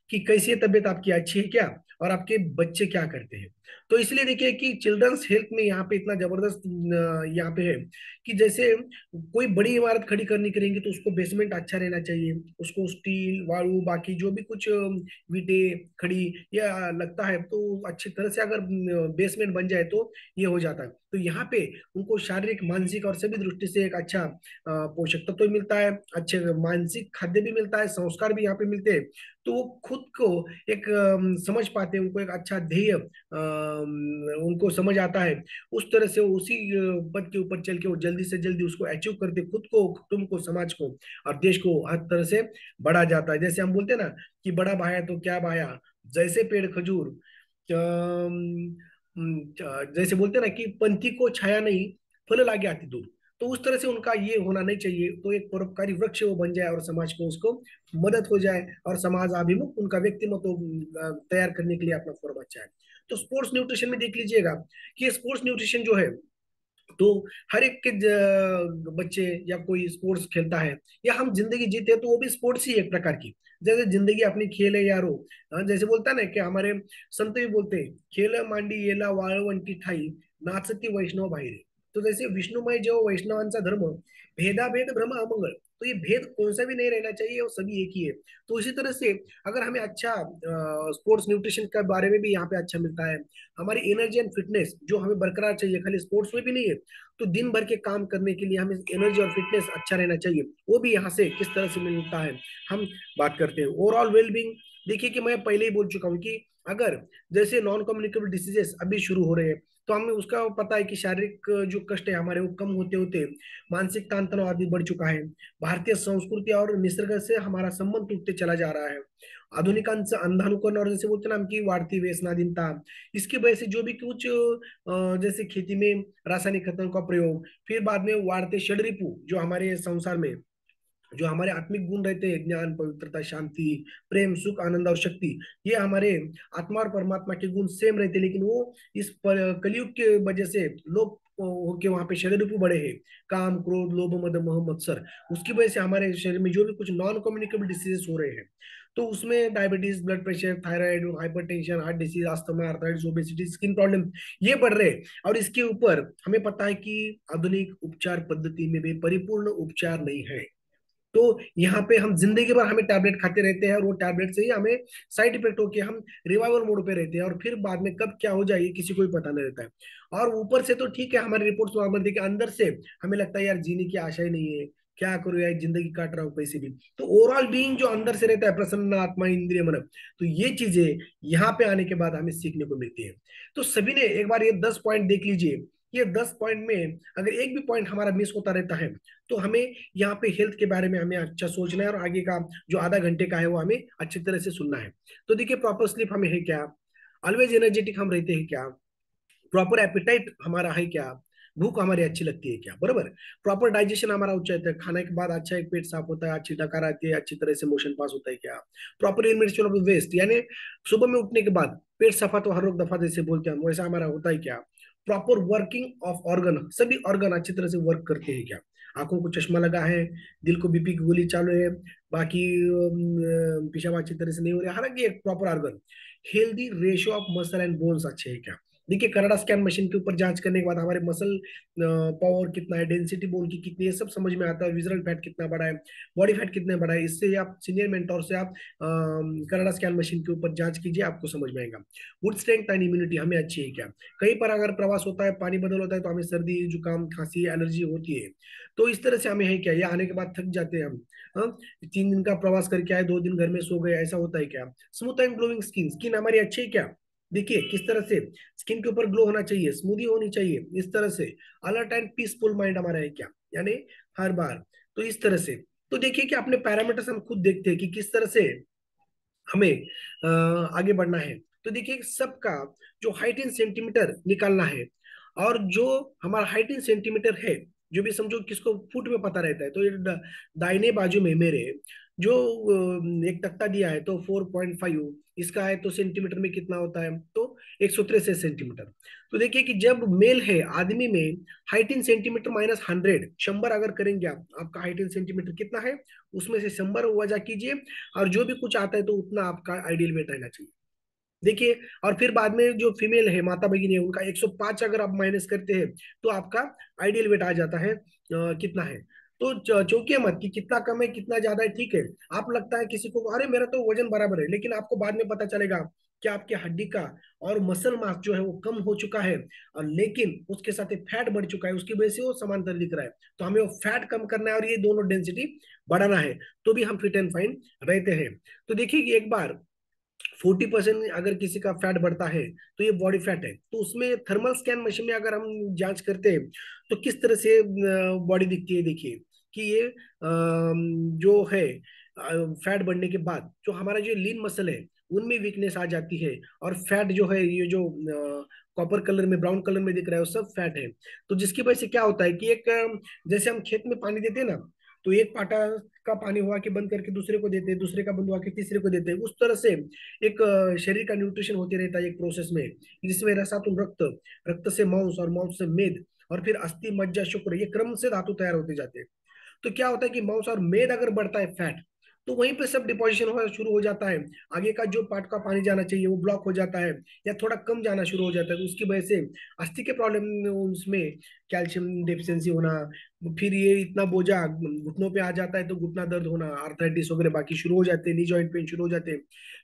कि कैसी तबीयत आपकी, अच्छी है क्या, और आपके बच्चे क्या करते हैं। तो इसलिए देखिए कि चिल्ड्रंस हेल्थ में यहाँ पे इतना जबरदस्त यहाँ पे है कि जैसे कोई बड़ी इमारत खड़ी करनी करेंगे तो उसको बेसमेंट अच्छा रहना चाहिए, उसको स्टील वालू बाकी जो भी कुछ वीटे खड़ी या लगता है तो अच्छी तरह से अगर बेसमेंट बन जाए तो ये हो जाता है। तो यहाँ पे उनको शारीरिक मानसिक और सभी दृष्टि से एक अच्छा पोषक तत्व तो मिलता है, अच्छे मानसिक खाद्य भी मिलता है, संस्कार भी यहाँ पे मिलते हैं। तो वो खुद को एक समझ पाते हैं, उनको एक अच्छा ध्येय उनको समझ आता है। उस तरह से वो उसी पद के ऊपर चल के वो जल्दी से जल्दी उसको अचीव करते, खुद को, कुटुंब को, समाज को और देश को हर तरह से बढ़ा जाता है। जैसे हम बोलते हैं ना कि बड़ा भाया तो क्या भाया, जैसे पेड़ खजूर, जैसे बोलते हैं ना कि पंथी को छाया नहीं, फल लागे आती दूर। तो उस तरह से उनका ये होना नहीं चाहिए, तो एक परोपकारी वृक्ष वो बन जाए और समाज को उसको मदद हो जाए, और समाज अभिमुख उनका व्यक्तिमत्व तैयार करने के लिए अपना फॉर्म अच्छा है। तो स्पोर्ट्स न्यूट्रिशन में देख लीजिएगा कि स्पोर्ट्स न्यूट्रिशन जो है, तो हर एक के बच्चे या कोई स्पोर्ट्स खेलता है या हम जिंदगी जीते हैं तो वो भी स्पोर्ट्स ही एक प्रकार की, जैसे जिंदगी अपनी खेल है यारो। जैसे बोलता है ना कि हमारे संत भी बोलते हैं, खेल मांडी येला वाळवंटी ठाई, नाचती वैष्णव बाहेर। तो जैसे विष्णुमय जो वैष्णवांचा धर्म, भेदाभेद भ्रम अमंगल, तो ये भेद कौन सा भी नहीं रहना चाहिए और सभी एक ही है। तो इसी तरह से अगर हमें अच्छा स्पोर्ट्स न्यूट्रिशन के बारे में भी यहाँ पे अच्छा मिलता है, हमारी एनर्जी एंड फिटनेस जो हमें बरकरार चाहिए, खाली स्पोर्ट्स में भी नहीं है, तो दिन भर के काम करने के लिए हमें एनर्जी और फिटनेस अच्छा रहना चाहिए, वो भी यहाँ से किस तरह से मिलता है हम बात करते हैं। ओवरऑल वेलबींग, देखिए कि मैं पहले ही बोल चुका हूँ कि अगर जैसे नॉन कम्युनिकेबल डिसीजेस अभी शुरू हो रहे हैं, तो हमें उसका पता है कि शारीरिक जो कष्ट है हमारे वो कम होते होते मानसिक ताण तनाव आदि बढ़ चुका है। भारतीय संस्कृति और निसर्ग से हमारा संबंध टूटते चला जा रहा है। आधुनिकांचं अंधानुकरण और जैसे बोलते ना हम की वाढती व्यसनाधीनता, इसकी वजह से जो भी कुछ जैसे खेती में रासायनिक खतों का प्रयोग, फिर बाद में वाढ़ते षडरिपु जो हमारे संसार में जो हमारे आत्मिक गुण रहते हैं, ज्ञान, पवित्रता, शांति, प्रेम, सुख, आनंद और शक्ति, ये हमारे आत्मा और परमात्मा के गुण सेम रहते हैं, लेकिन वो इस कलयुग के वजह से लोग होके वहां पे षडरिपु बढ़े हैं, काम, क्रोध, लोभ, मद, मोह, मत्सर, उसकी वजह से हमारे शरीर में जो भी कुछ नॉन कम्युनिकेबल डिसीजेस हो रहे हैं, तो उसमें diabetes, blood pressure, thyroid, hypertension, heart disease, asthma, arthritis, obesity, skin problem, ये बढ़ रहे हैं। और इसके ऊपर हमें पता है कि आधुनिक उपचार पद्धति में भी परिपूर्ण उपचार नहीं है। तो यहाँ पे हम जिंदगी भर हमें टैबलेट खाते रहते हैं और वो टैबलेट से ही हमें साइड इफेक्ट होके हम रिवाइवल मोड पे रहते हैं, और फिर बाद में कब क्या हो जाए ये किसी को भी पता नहीं रहता है। और ऊपर से तो ठीक है हमारी रिपोर्ट्स नॉर्मल देखिए, अंदर से हमें लगता है यार जीने की आशा ही नहीं है, क्या करूँ यार, जिंदगी काट रहा हूँ कैसे भी। तो ओवरऑल बीइंग जो अंदर से रहता है, प्रसन्न आत्मा, इंद्रिय, मन, तो ये चीजें यहाँ पे आने के बाद हमें सीखने को मिलती है। तो सभी ने एक बार ये 10 पॉइंट देख लीजिए, ये 10 पॉइंट में अगर एक भी पॉइंट हमारा मिस होता रहता है तो हमें यहाँ पे हेल्थ के बारे में हमें अच्छा सोचना है, और आगे का जो आधा घंटे का है वो हमें अच्छी तरह से सुनना है। तो देखिए प्रॉपर स्लीप हमें है क्या, ऑलवेज एनर्जेटिक हम रहते हैं क्या, प्रॉपर एपिटाइट हमारा है क्या, भूख हमारी अच्छी लगती है क्या, बराबर, प्रॉपर डाइजेशन हमारा उच्च रहता है, खाने के बाद अच्छा एक पेट साफ होता है, अच्छी डकार आती है, अच्छी तरह से मोशन पास होता है क्या, प्रॉपर एलिमिनेशन ऑफ वेस्ट, यानी सुबह में उठने के बाद पेट सफा तो हर रोज दफा जैसे बोलते हैं हम, वैसा हमारा होता है क्या, प्रॉपर वर्किंग ऑफ ऑर्गन, सभी ऑर्गन अच्छी तरह से वर्क करते हैं क्या, आंखों को चश्मा लगा है, दिल को बीपी की गोली चालू है, बाकी पेशाब अच्छी तरह से नहीं हो रहा, हर एक proper organ, healthy ratio of muscle and bones अच्छे है क्या। देखिए कनाडा स्कैन मशीन के ऊपर जांच करने के बाद हमारे मसल पावर कितना है, डेंसिटी बोन की कितनी है, सब समझ में आता है, विजरल फैट कितना बड़ा है, बॉडी फैट कितना बड़ा है, इससे आप सीनियर मेंटोर से आप कनाडा स्कैन मशीन के ऊपर जांच कीजिए, आपको समझ में आएगा। वुड स्ट्रेंथ एंड इम्यूनिटी हमें अच्छी है क्या, कहीं पर अगर प्रवास होता है, पानी बदल होता है, तो हमें सर्दी, जुकाम, खांसी, एलर्जी होती है, तो इस तरह से हमें है क्या, ये आने के बाद थक जाते हैं हम, हाँ, 3 दिन का प्रवास करके आए, 2 दिन घर में सो गए, ऐसा होता है क्या। Smooth and glowing skin, skin हमारी अच्छी है क्या, देखिए किस तरह से स्किन के ऊपर ग्लो होना चाहिए, स्मूदी होनी चाहिए, इस तरह से अलर्ट एंड पीसफुल माइंड हमारा है क्या, यानी हर बार, तो इस तरह से। तो देखिए कि अपने पैरामीटर्स हम खुद देखते हैं कि किस तरह से हमें आगे बढ़ना है। तो देखिए सबका जो हाइट इन सेंटीमीटर निकालना है, और जो हमारा हाइट इन सेंटीमीटर है जो भी समझो किसको फुट में पता रहता है, तो ये दाहिने बाजू में मेरे जो एक तख्ता दिया है तो 4.5, इसका है तो सेंटीमीटर में कितना होता है, तो 163 सेंटीमीटर। तो देखिए कि जब मेल है आदमी में हाइट इन सेंटीमीटर माइनस 100, 100 अगर करेंगे आप, आपका हाइट इन सेंटीमीटर कितना है, उसमें से 100 वजह कीजिए, और जो भी कुछ आता है तो उतना आपका आइडियल वेट रहना चाहिए। देखिए, और फिर बाद में जो फीमेल है माता भगिनी है उनका 105 अगर आप माइनस करते हैं तो आपका आइडियल वेट आ जाता है कितना है। तो चौंकिए मत कि कितना कम है कितना ज्यादा है, ठीक है। आप लगता है किसी को अरे मेरा तो वजन बराबर है, लेकिन आपको बाद में पता चलेगा कि आपके हड्डी का और मसल मास जो है वो कम हो चुका है, और लेकिन उसके साथ एक फैट बढ़ चुका है, उसकी वजह से वो समांतर दिख रहा है। तो हमें वो फैट कम करना है और ये दोनों डेंसिटी बढ़ाना है, तो भी हम फिट एंड फाइन रहते हैं। तो देखिए कि एक बार 40% अगर किसी का फैट बढ़ता है तो ये बॉडी फैट है, तो उसमें थर्मल स्कैन मशीन में अगर हम जांच करते हैं तो किस तरह से बॉडी दिखती है। देखिए कि ये जो है फैट बढ़ने के बाद जो हमारा जो लीन मसल है उनमें वीकनेस आ जाती है, और फैट जो है ये जो कॉपर कलर में ब्राउन कलर में दिख रहा है वो सब फैट है। तो जिसकी वजह से क्या होता है कि एक जैसे हम खेत में पानी देते हैं ना, तो एक पाटा का पानी हुआ कि बंद करके दूसरे को देते हैं, दूसरे का बंद हुआ कि तीसरे को देते हैं, उस तरह से एक शरीर का न्यूट्रिशन होते रहता है एक प्रोसेस में, जिसमें रसातुल रक्त, रक्त से मांस और मांस से मेद, और फिर अस्थि मज्जा शुक्र, ये क्रम से धातु तैयार होते जाते हैं। तो क्या होता है कि मांस और मेद अगर बढ़ता है फैट, तो वहीं पे सब डिपोजिशन होना शुरू हो जाता है। आगे का जो पार्ट का पानी जाना चाहिए वो ब्लॉक हो जाता है या थोड़ा कम जाना शुरू हो जाता है, तो उसकी वजह से अस्थि के प्रॉब्लम, उसमें कैल्शियम डेफिशिएंसी होना, फिर ये इतना बोझा घुटनों पे आ जाता है तो घुटना दर्द होना, आर्थराइटिस वगैरह बाकी शुरू हो जाते हैं, नी जॉइंट पेन शुरू हो जाते हैं।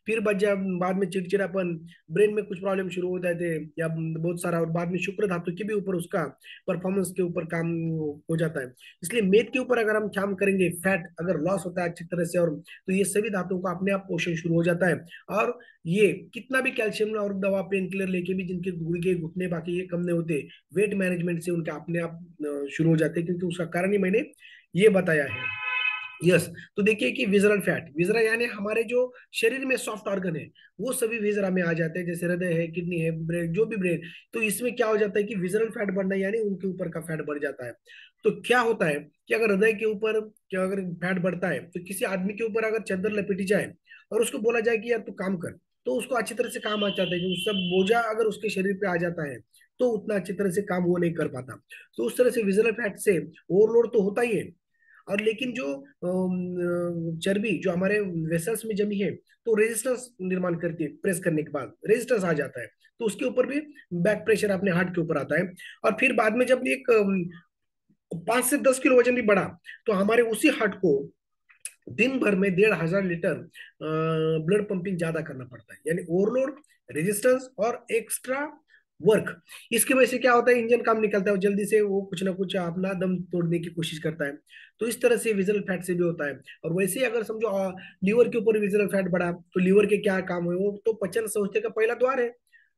फिर बच्चा बाद में चिड़चिड़ापन, ब्रेन में कुछ प्रॉब्लम शुरू हो जाते हैं या बहुत सारा, और बाद में शुक्र धातु के भी ऊपर उसका परफॉर्मेंस के ऊपर काम हो जाता है। इसलिए मेद के ऊपर अगर हम काम करेंगे, फैट अगर लॉस होता है अच्छी तरह से, और तो ये सभी धातुओं का अपने आप पोषण शुरू हो जाता है। और ये कितना भी कैल्शियम और दवा पेन किलर लेके भी जिनके गुर्गे घुटने बाकी ये कम नहीं होते, वेट मैनेजमेंट से उनके अपने आप शुरू हो जाते हैं, क्योंकि उसका कारण ही मैंने ये बताया है। यस। तो देखिए कि विजरल फैट, विजरा यानी हमारे जो शरीर में सॉफ्ट ऑर्गन है वो सभी विजरा में आ जाते हैं, जैसे हृदय है, किडनी है, ब्रेन, जो भी ब्रेन। तो इसमें क्या हो जाता है कि विजरल फैट बढ़ना यानी उनके ऊपर का फैट बढ़ जाता है। तो क्या होता है कि अगर हृदय के ऊपर क्या अगर फैट बढ़ता है, तो किसी आदमी के ऊपर अगर चादर लपेटी जाए और उसको बोला जाए कि यार तू काम कर, तो उसको अच्छी तरह से काम आ जाता है, कि सब बोझा अगर उसके शरीर पे आ जाता है तो उतना अच्छी तरह से काम वो नहीं कर पाता। तो उस तरह से विजरल फैट से ओवरलोड तो होता ही है, और लेकिन जो चर्बी जो हमारे वेसल्स में जमी है तो रेजिस्टेंस निर्माण करती है, प्रेस करने के बाद रेजिस्टेंस आ जाता है, तो उसके ऊपर भी बैक प्रेशर अपने हार्ट के ऊपर आता है। और फिर बाद में जब एक 5 से 10 किलो वजन भी बढ़ा, तो हमारे उसी हार्ट को दिन भर में 1,500 लीटर ब्लड पंपिंग ज्यादा करना पड़ता है, यानी ओवरलोड, रेजिस्टेंस और एक्स्ट्रा वर्क। इसकी वजह से क्या होता है, इंजन काम निकलता है और जल्दी से वो कुछ ना कुछ अपना दम तोड़ने की कोशिश करता है। तो इस तरह से विजरल फैट से भी होता है। और वैसे ही अगर समझो लीवर के ऊपर विजरल फैट बढ़ा, तो लीवर के क्या काम है, वो तो पचन संस्था का पहला द्वार है।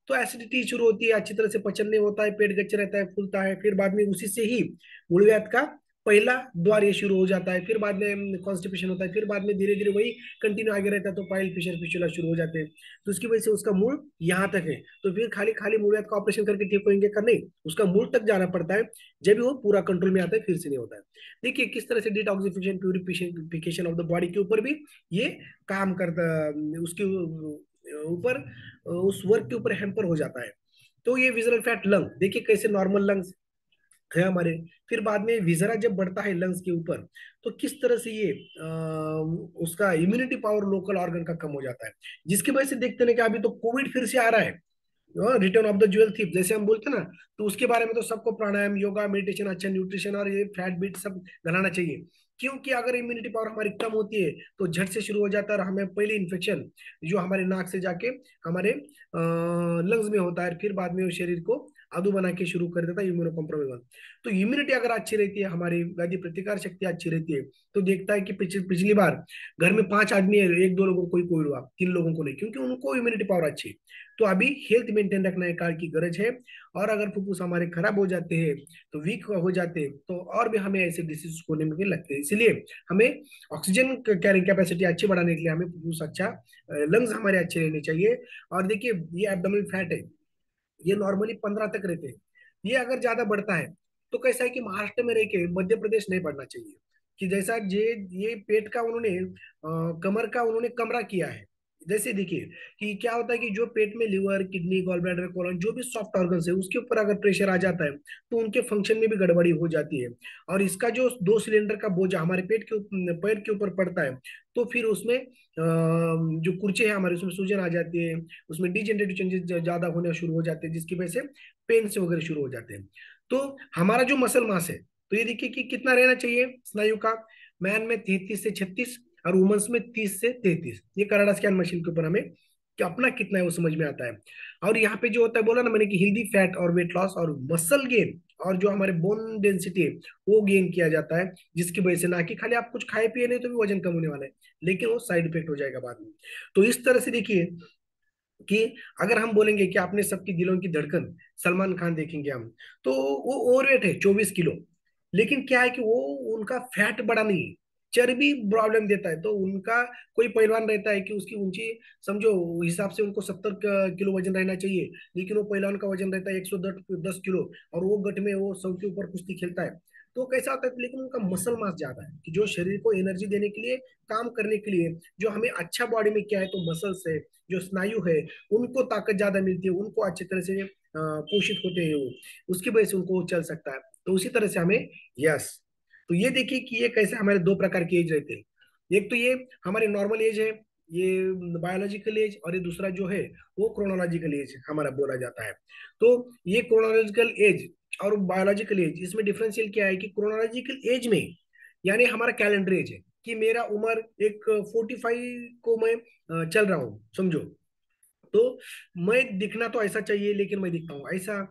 तो एसिडिटी शुरू होती है, अच्छी तरह से पचन नहीं होता है, पेट गच्चे रहता है, फूलता है, फिर बाद में उसी से ही मूलव्याध का पहला द्वार ये शुरू हो जाता है, फिर बाद में कॉन्स्टिपेशन होता है, फिर बाद में धीरे धीरे वही कंटिन्यू आगे रहता है, तो पाइल फिशर फिशुला शुरू हो जाते हैं। तो उसकी वजह से उसका मूल यहाँ तक है। तो फिर खाली खाली मूलव्याध का ऑपरेशन करके ठीक होंगे का नहीं, उसका मूल तक जाना पड़ता है, जब भी वो पूरा कंट्रोल में आता है फिर से नहीं होता है। देखिए किस तरह से detoxification purification of the body के ऊपर भी ये काम करता, उसके ऊपर उस वर्क के ऊपर हैम्पर हो जाता है। तो ये विजरल फैट लंग, देखिए कैसे नॉर्मल लंग्स है हमारे, फिर बाद में विजरा जब बढ़ता है लंग्स के ऊपर, तो किस तरह से ये उसका इम्यूनिटी पावर लोकल ऑर्गन का कम हो जाता है, जिसकी वजह से देखते हैं कि अभी तो कोविड फिर से आ रहा है, return of the jewel thief जैसे हम बोलते हैं ना। तो उसके बारे में तो सबको प्राणायाम, योगा, मेडिटेशन, अच्छा न्यूट्रिशन और ये फैट बीट सब बनाना चाहिए, क्योंकि अगर इम्यूनिटी पावर हमारी कम होती है तो झट से शुरू हो जाता है, और हमें पहले इन्फेक्शन जो हमारे नाक से जाके हमारे लंग्स में होता है, फिर बाद में वो शरीर को आदू बना के शुरू कर देता है इम्यूनो कॉम्प्रोमाइज। तो इम्यूनिटी अगर अच्छी रहती है, हमारी व्याधि प्रतिकार शक्ति अच्छी रहती है, तो देखता है कि पिछली बार घर में 5 आदमी है, एक दो लोगों को कोई कोई हुआ, 3 लोगों को नहीं, क्योंकि उनको इम्यूनिटी पावर अच्छी है। तो अभी हेल्थ मेंटेन रखना एक काल की गरज है। और अगर फुफ्फुस हमारे खराब हो जाते हैं, तो वीक हो जाते हैं, तो और भी हमें ऐसे डिसीज होने में लगते हैं। इसलिए हमें ऑक्सीजन कैरिंग कैपेसिटी अच्छी बढ़ाने के लिए हमें फुफ्फुस अच्छा, लंग्स हमारे अच्छे रहने चाहिए। और देखिए ये एब्डोमिनल फैट है, ये नॉर्मली 15 तक रहते हैं, ये अगर ज्यादा बढ़ता है तो कैसा है कि महाराष्ट्र में रह के मध्य प्रदेश नहीं बढ़ना चाहिए, कि जैसा ये पेट का उन्होंने कमर का उन्होंने कमरा किया है। जैसे देखिए कि क्या होता है कि जो पेट में liver, kidney, gall bladder, colon, जो भी सॉफ्ट ऑर्गन्स है उसके ऊपर अगर प्रेशर आ जाता है तो उनके फंक्शन में भी गड़बड़ी हो जाती है। और इसका जो 2 सिलेंडर का बोझ हमारे पैर के ऊपर पड़ता है, तो फिर उसमें जो कुर्चे हैं हमारे, उसमें सूजन आ जाती है, उसमें डिजेनरेटिव चेंजेस ज्यादा होने शुरू हो जाते हैं, जिसकी वजह से पेन से वगैरह शुरू हो जाते हैं। तो हमारा जो मसल मास है, तो ये देखिए कि कितना रहना चाहिए स्नायु का। मैन में 33 से 36, और वुमेन्स में 30 से 33। ये कनाडा स्कैन मशीन के ऊपर हमें कि अपना कितना है वो समझ में आता है। और यहाँ पे जो होता है, बोला ना मैंने कि हेल्दी फैट और वेट लॉस और मसल गेन, और जो हमारे बोन डेंसिटी है वो गेन किया जाता है, जिसकी वजह से ना कि खाली आप कुछ खाए पिए नहीं तो भी वजन कम होने वाला है, लेकिन वो साइड इफेक्ट हो जाएगा बाद में। तो इस तरह से देखिए कि अगर हम बोलेंगे कि आपने सबकी दिलों की धड़कन सलमान खान देखेंगे हम, तो वो ओवरवेट है 24 किलो, लेकिन क्या है कि वो उनका फैट बड़ा नहीं है, चर्बी प्रॉब्लम देता है। तो उनका कोई पहलवान रहता है कि उसकी ऊंची समझो हिसाब से उनको 70 किलो वजन रहना चाहिए, लेकिन वो पहलवान का वजन रहता है 110 किलो, और वो गट में वो 100 के ऊपर कुश्ती खेलता है। तो कैसा होता है, लेकिन उनका मसल मास ज्यादा है, कि जो शरीर को एनर्जी देने के लिए, काम करने के लिए, जो हमें अच्छा बॉडी में क्या है, तो मसल्स है, जो स्नायु है, उनको ताकत ज्यादा मिलती है, उनको अच्छी तरह से पोषित होते हैं वो, उसकी वजह से उनको चल सकता है। तो उसी तरह से हमें, यस, तो ये देखिए कि ये कैसे हमारे दो प्रकार के एज रहते हैं। एक तो ये हमारे नॉर्मल एज है, ये बायोलॉजिकल एज, और ये दूसरा जो है वो क्रोनोलॉजिकल एज हमारा बोला जाता है। तो ये क्रोनोलॉजिकल एज और बायोलॉजिकल एज, इसमें डिफरेंशियल क्या है कि क्रोनोलॉजिकल एज में यानी हमारा कैलेंडर एज है, कि मेरा उम्र एक 45 को मैं चल रहा हूँ समझो, तो मैं दिखना तो ऐसा चाहिए लेकिन मैं दिखता हूँ ऐसा।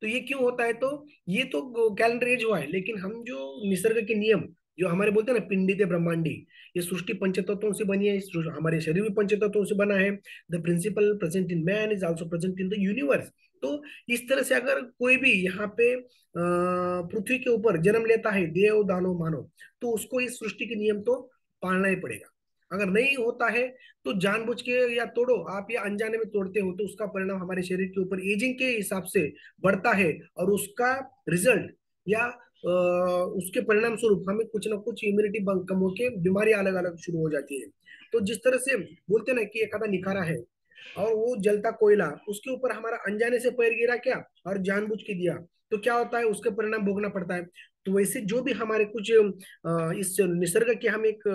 तो ये क्यों होता है, तो ये तो कैलेंडर एज हुआ है, लेकिन हम जो निसर्ग के नियम, जो हमारे बोलते हैं ना पिंडिते ब्रह्मांडी, ये सृष्टि पंचतत्वों से बनी है, हमारे शरीर भी पंचतत्वों से बना है। The principle present in man is also present in the universe. तो इस तरह से अगर कोई भी यहाँ पे पृथ्वी के ऊपर जन्म लेता है, देव दानव मानव, तो उसको इस सृष्टि के नियम तो पालना ही पड़ेगा। अगर नहीं होता है तो जानबूझ के या तोड़ो आप, या अनजाने में तोड़ते हो, तो उसका परिणाम हमारे शरीर के ऊपर एजिंग के हिसाब से बढ़ता है, और उसका रिजल्ट या उसके परिणाम स्वरूप हमें कुछ ना कुछ इम्यूनिटी कम होके बीमारी अलग अलग शुरू हो जाती है। तो जिस तरह से बोलते ना कि एक आधा निखारा है और वो जलता कोयला, उसके ऊपर हमारा अनजाने से पैर गिरा क्या, और जानबूझ के दिया, तो क्या होता है, उसके परिणाम भोगना पड़ता है। तो वैसे जो भी हमारे कुछ इस निसर्ग के हम एक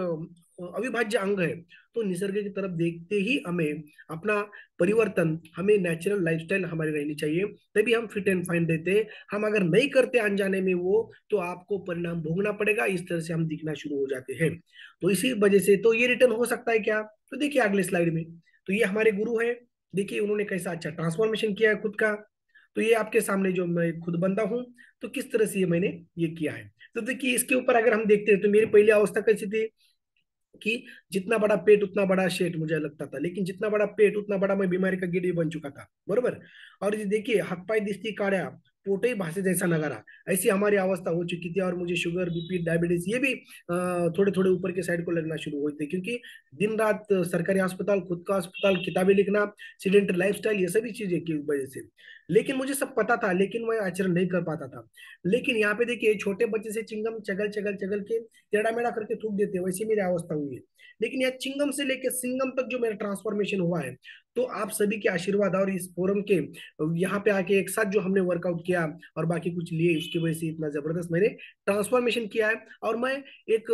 अविभाज्य अंग है, तो निसर्ग की तरफ देखते ही हमें अपना परिवर्तन, हमें नेचुरल लाइफस्टाइल हमारी रहनी चाहिए, तभी हम फिट एंड फाइन रहते हैं। हम अगर नहीं करते अनजाने में वो, तो आपको परिणाम भोगना पड़ेगा, इस तरह से हम दिखना शुरू हो जाते हैं। तो इसी वजह से तो ये रिटर्न हो सकता है क्या, तो देखिए अगले स्लाइड में, तो ये हमारे गुरु है, देखिए उन्होंने कैसा अच्छा ट्रांसफॉर्मेशन किया है खुद का। तो ये आपके सामने जो मैं खुद बंदा हूँ, तो किस तरह से ये मैंने ये किया है। तो देखिए इसके ऊपर अगर हम देखते हैं तो मेरी पहली अवस्था कैसी थी, कि जितना बड़ा पेट उतना बड़ा शेट मुझे लगता था, लेकिन जितना बड़ा पेट उतना बड़ा मैं बीमारी का गिड भी बन चुका था, बरोबर। और ये देखिए हाथ पाय दिसती काढ़्या, पोटे भाषे जैसा नगारा, ऐसी हमारी अवस्था हो चुकी थी। और मुझे शुगर, बीपी, डायबिटीज ये भी थोड़े थोड़े ऊपर के साइड को लगना शुरू हुए थे, क्योंकि दिन रात सरकारी अस्पताल, खुद का अस्पताल, किताबें लिखना, सीडेंटरी लाइफस्टाइल, ये सभी चीजें की वजह से। लेकिन मुझे सब पता था, लेकिन मैं आचरण नहीं कर पाता था। लेकिन यहाँ पे देखिए छोटे बच्चे से चिंगम चगल चगल चगल के टेढ़ा मेढ़ा करके थूक देते हैं, वैसे मेरी अवस्था हुई है। लेकिन यह चिंगम से लेकर सिंगम तक जो मेरा ट्रांसफॉर्मेशन हुआ है, तो आप सभी के आशीर्वाद और इस फोरम के यहाँ पे आके एक साथ जो हमने वर्कआउट किया और बाकी कुछ लिए, उसकी वजह से इतना जबरदस्त मैंने ट्रांसफॉर्मेशन किया है। और मैं एक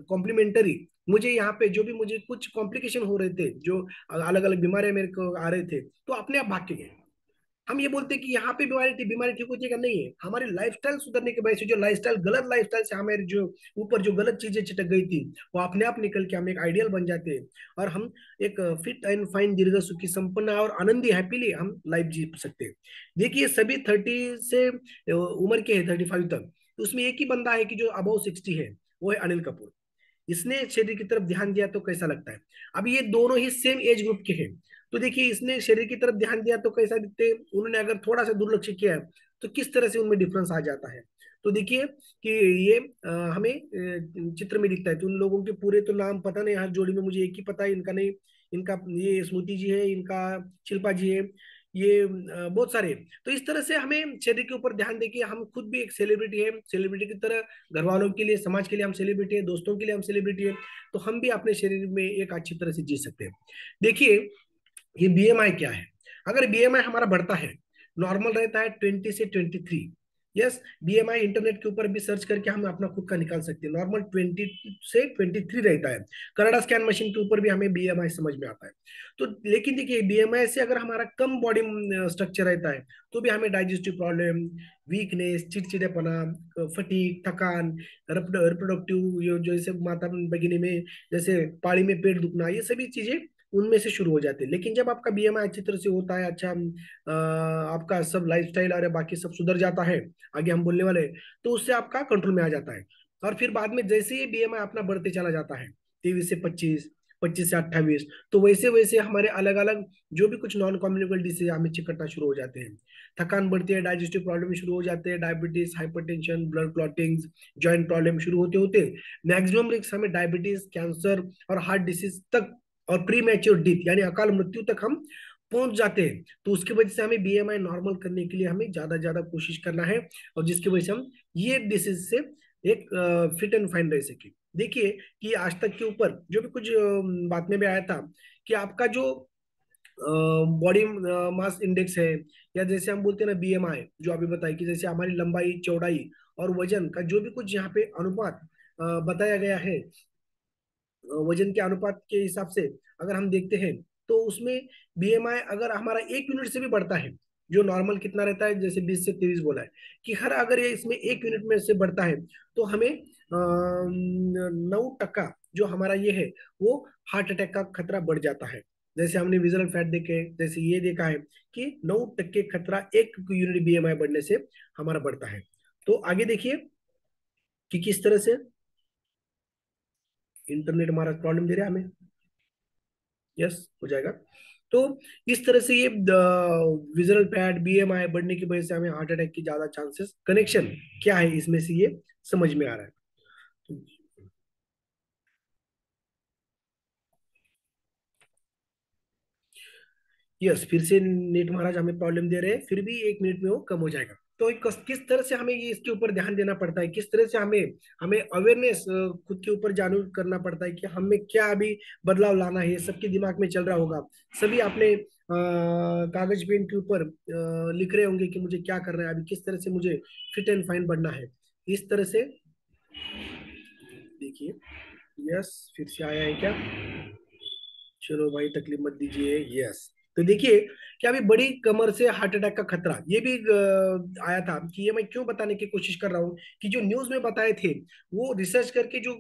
कॉम्प्लीमेंटरी, मुझे यहाँ पे जो भी मुझे कुछ कॉम्प्लिकेशन हो रहे थे, जो अलग अलग बीमारियां मेरे को आ रहे थे, तो अपने आप भाग के गए। हम ये बोलते हैं कि यहाँ पे बीमारी थी, बीमारी ठीक होती है, नहीं है, हमारी लाइफस्टाइल सुधरने की वजह से, जो लाइफस्टाइल गलत लाइफस्टाइल से हमारे जो ऊपर जो गलत चीजें चिटक गई थी, वो अपने आप निकल के हम एक आइडियल बन जाते हैं, और हम एक फिट एंड फाइन, दीर्घ सुखी संपन्न और आनंदी हैप्पीली हम लाइफ जी सकते हैं। देखिए सभी 30 से उम्र के है 35 तक, तो उसमें एक ही बंदा है कि जो अबव 60 है, वो है अनिल कपूर। इसने शरीर की तरफ ध्यान दिया, तो कैसा लगता है। अब ये दोनों ही सेम एज ग्रुप के हैं, तो देखिए इसने शरीर की तरफ ध्यान दिया तो कैसा दिखते हैं, उन्होंने अगर थोड़ा सा दुर्लक्ष्य किया है तो किस तरह से उनमें डिफरेंस आ जाता है। तो देखिए कि ये हमें चित्र में दिखता है। तो उन लोगों के पूरे तो नाम पता नहीं, हर जोड़ी में मुझे एक ही पता है, इनका नहीं, इनका ये स्मृति जी है, इनका शिल्पा जी है, ये बहुत सारे। तो इस तरह से हमें शरीर के ऊपर ध्यान दें कि हम खुद भी एक सेलिब्रिटी है, सेलिब्रिटी की तरह घर वालों के लिए, समाज के लिए हम सेलिब्रिटी है, दोस्तों के लिए हम सेलिब्रिटी है। तो हम भी अपने शरीर में एक अच्छी तरह से जी सकते हैं। देखिए, ये बीएमआई क्या है? अगर बीएमआई हमारा बढ़ता है, नॉर्मल रहता है 20 से 23। यस, बीएमआई इंटरनेट के ऊपर भी सर्च करके हम अपना खुद का निकाल सकते हैं। नॉर्मल 20 से 23 रहता है। कनाडा स्कैन मशीन के ऊपर भी हमें बीएमआई समझ में आता है। तो लेकिन देखिए, बीएमआई से अगर हमारा कम बॉडी स्ट्रक्चर रहता है, तो भी हमें डाइजेस्टिव प्रॉब्लम, वीकनेस, चिड़चिड़ेपना, फटीग, थकान, रिप्रोडक्टिव, जैसे माता भगिनी में जैसे पाड़ी में पेट दुखना, ये सभी चीजें उनमें से शुरू हो जाते हैं। लेकिन जब आपका बीएमआई अच्छी तरह से होता है, अच्छा आपका सब लाइफस्टाइल और बाकी सब सुधर जाता है, आगे हम बोलने वाले हैं, तो उससे आपका कंट्रोल में आ जाता है। और फिर बाद में जैसे ही बीएमआई अपना बढ़ते चला जाता है, 23 से 25, 25 से 28, तो वैसे वैसे हमारे अलग अलग जो भी कुछ नॉन कम्युनिकेबल डिसीज हमें चिकटना शुरू हो जाते हैं। थकान बढ़ती है, डाइजेस्टिव प्रॉब्लम शुरू हो जाते हैं, diabetes, hypertension, blood clotting, joint problem शुरू होते होते मैक्सिमम रिस्क हमें डायबिटीज, कैंसर और हार्ट डिसीज तक और प्री मैच्योर डेथ यानी अकाल मृत्यु तक हम पहुंच जाते हैं। तो उसकी वजह से हमें बीएमआई नॉर्मल करने के लिए हमें ज्यादा ज्यादा कोशिश करना है, और जिसकी वजह से हम ये डिसीज से एक फिट एंड फाइन रह सके। देखिए कि आज तक के ऊपर जो भी कुछ बात में भी आया था कि आपका जो बॉडी मास इंडेक्स है, या जैसे हम बोलते हैं ना बीएमआई, जो अभी बताया कि जैसे हमारी लंबाई, चौड़ाई और वजन का जो भी कुछ यहाँ पे अनुपात बताया गया है, वजन के अनुपात के हिसाब से अगर हम देखते हैं, तो उसमें बीएमआई अगर हमारा 1 यूनिट से भी बढ़ता है, जो नॉर्मल कितना रहता है जैसे 20 से 23 बोला है, कि हर अगर ये इसमें 1 यूनिट में से बढ़ता है, तो हमें 9% जो हमारा ये है वो हार्ट अटैक का खतरा बढ़ जाता है। जैसे हमने विजुअल फैट देखे, जैसे ये देखा है कि 9% खतरा 1 यूनिट बीएमआई बढ़ने से हमारा बढ़ता है। तो आगे देखिए कि किस तरह से इंटरनेट हमारा प्रॉब्लम दे रहा है हमें। यस, हो जाएगा। तो इस तरह से ये विजुअल फैट, बीएमआई बढ़ने की वजह से हमें हार्ट अटैक की ज्यादा चांसेस, कनेक्शन क्या है इसमें से ये समझ में आ रहा है। यस, फिर से नेट महाराज हमें प्रॉब्लम दे रहे हैं, फिर भी 1 मिनट में वो कम हो जाएगा। तो किस तरह से हमें ये इसके ऊपर ध्यान देना पड़ता है, किस तरह से हमें हमें अवेयरनेस खुद के ऊपर जागरूक करना पड़ता है कि हमें क्या अभी बदलाव लाना है, ये सबके दिमाग में चल रहा होगा। सभी अपने कागज पेन के ऊपर लिख रहे होंगे कि मुझे क्या करना है, अभी किस तरह से मुझे फिट एंड फाइन बनना है, इस तरह से। देखिए, यस, फिर से आया है क्या? चलो भाई, तकलीफ मत दीजिए। यस, तो देखिए कि अभी बड़ी कमर से हार्ट अटैक का खतरा ये भी आया था। कि ये मैं क्यों बताने की कोशिश कर रहा हूँ कि जो न्यूज में बताए थे, वो रिसर्च करके जो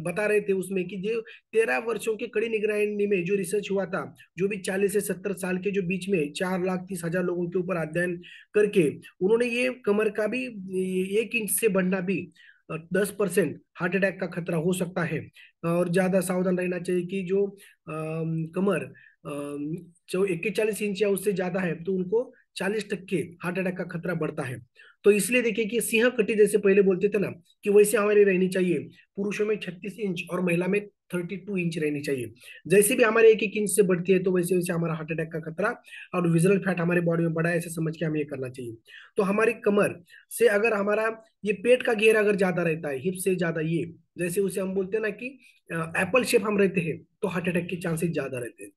बता रहे थे उसमें कि जो 13 वर्षों की कड़ी निगरानी में जो रिसर्च हुआ था, जो भी 40 से 70 साल के जो बीच में 4,30,000 लोगों के ऊपर अध्ययन करके उन्होंने ये कमर का भी 1 इंच से बढ़ना भी 10% हार्ट अटैक का खतरा हो सकता है। और ज्यादा सावधान रहना चाहिए कि जो कमर जो 41 इंच या उससे ज्यादा है, तो उनको 40% हार्ट अटैक का खतरा बढ़ता है। तो इसलिए देखिए कि सिंह कटी जैसे पहले बोलते थे ना, कि वैसे हमारी रहनी चाहिए। पुरुषों में 36 इंच और महिला में 32 इंच रहनी चाहिए। जैसे भी हमारे 1-1 इंच से बढ़ती है, तो वैसे वैसे हमारा हार्ट अटैक का खतरा और विजुअल फैट हमारे बॉडी में बढ़ा है, ऐसे समझ के हमें ये करना चाहिए। तो हमारी कमर से अगर हमारा ये पेट का घेर अगर ज्यादा रहता है, हिप से ज्यादा, ये जैसे उसे हम बोलते हैं ना कि एप्पल शेप हम रहते हैं, तो हार्ट अटैक के चांसेस ज्यादा रहते हैं।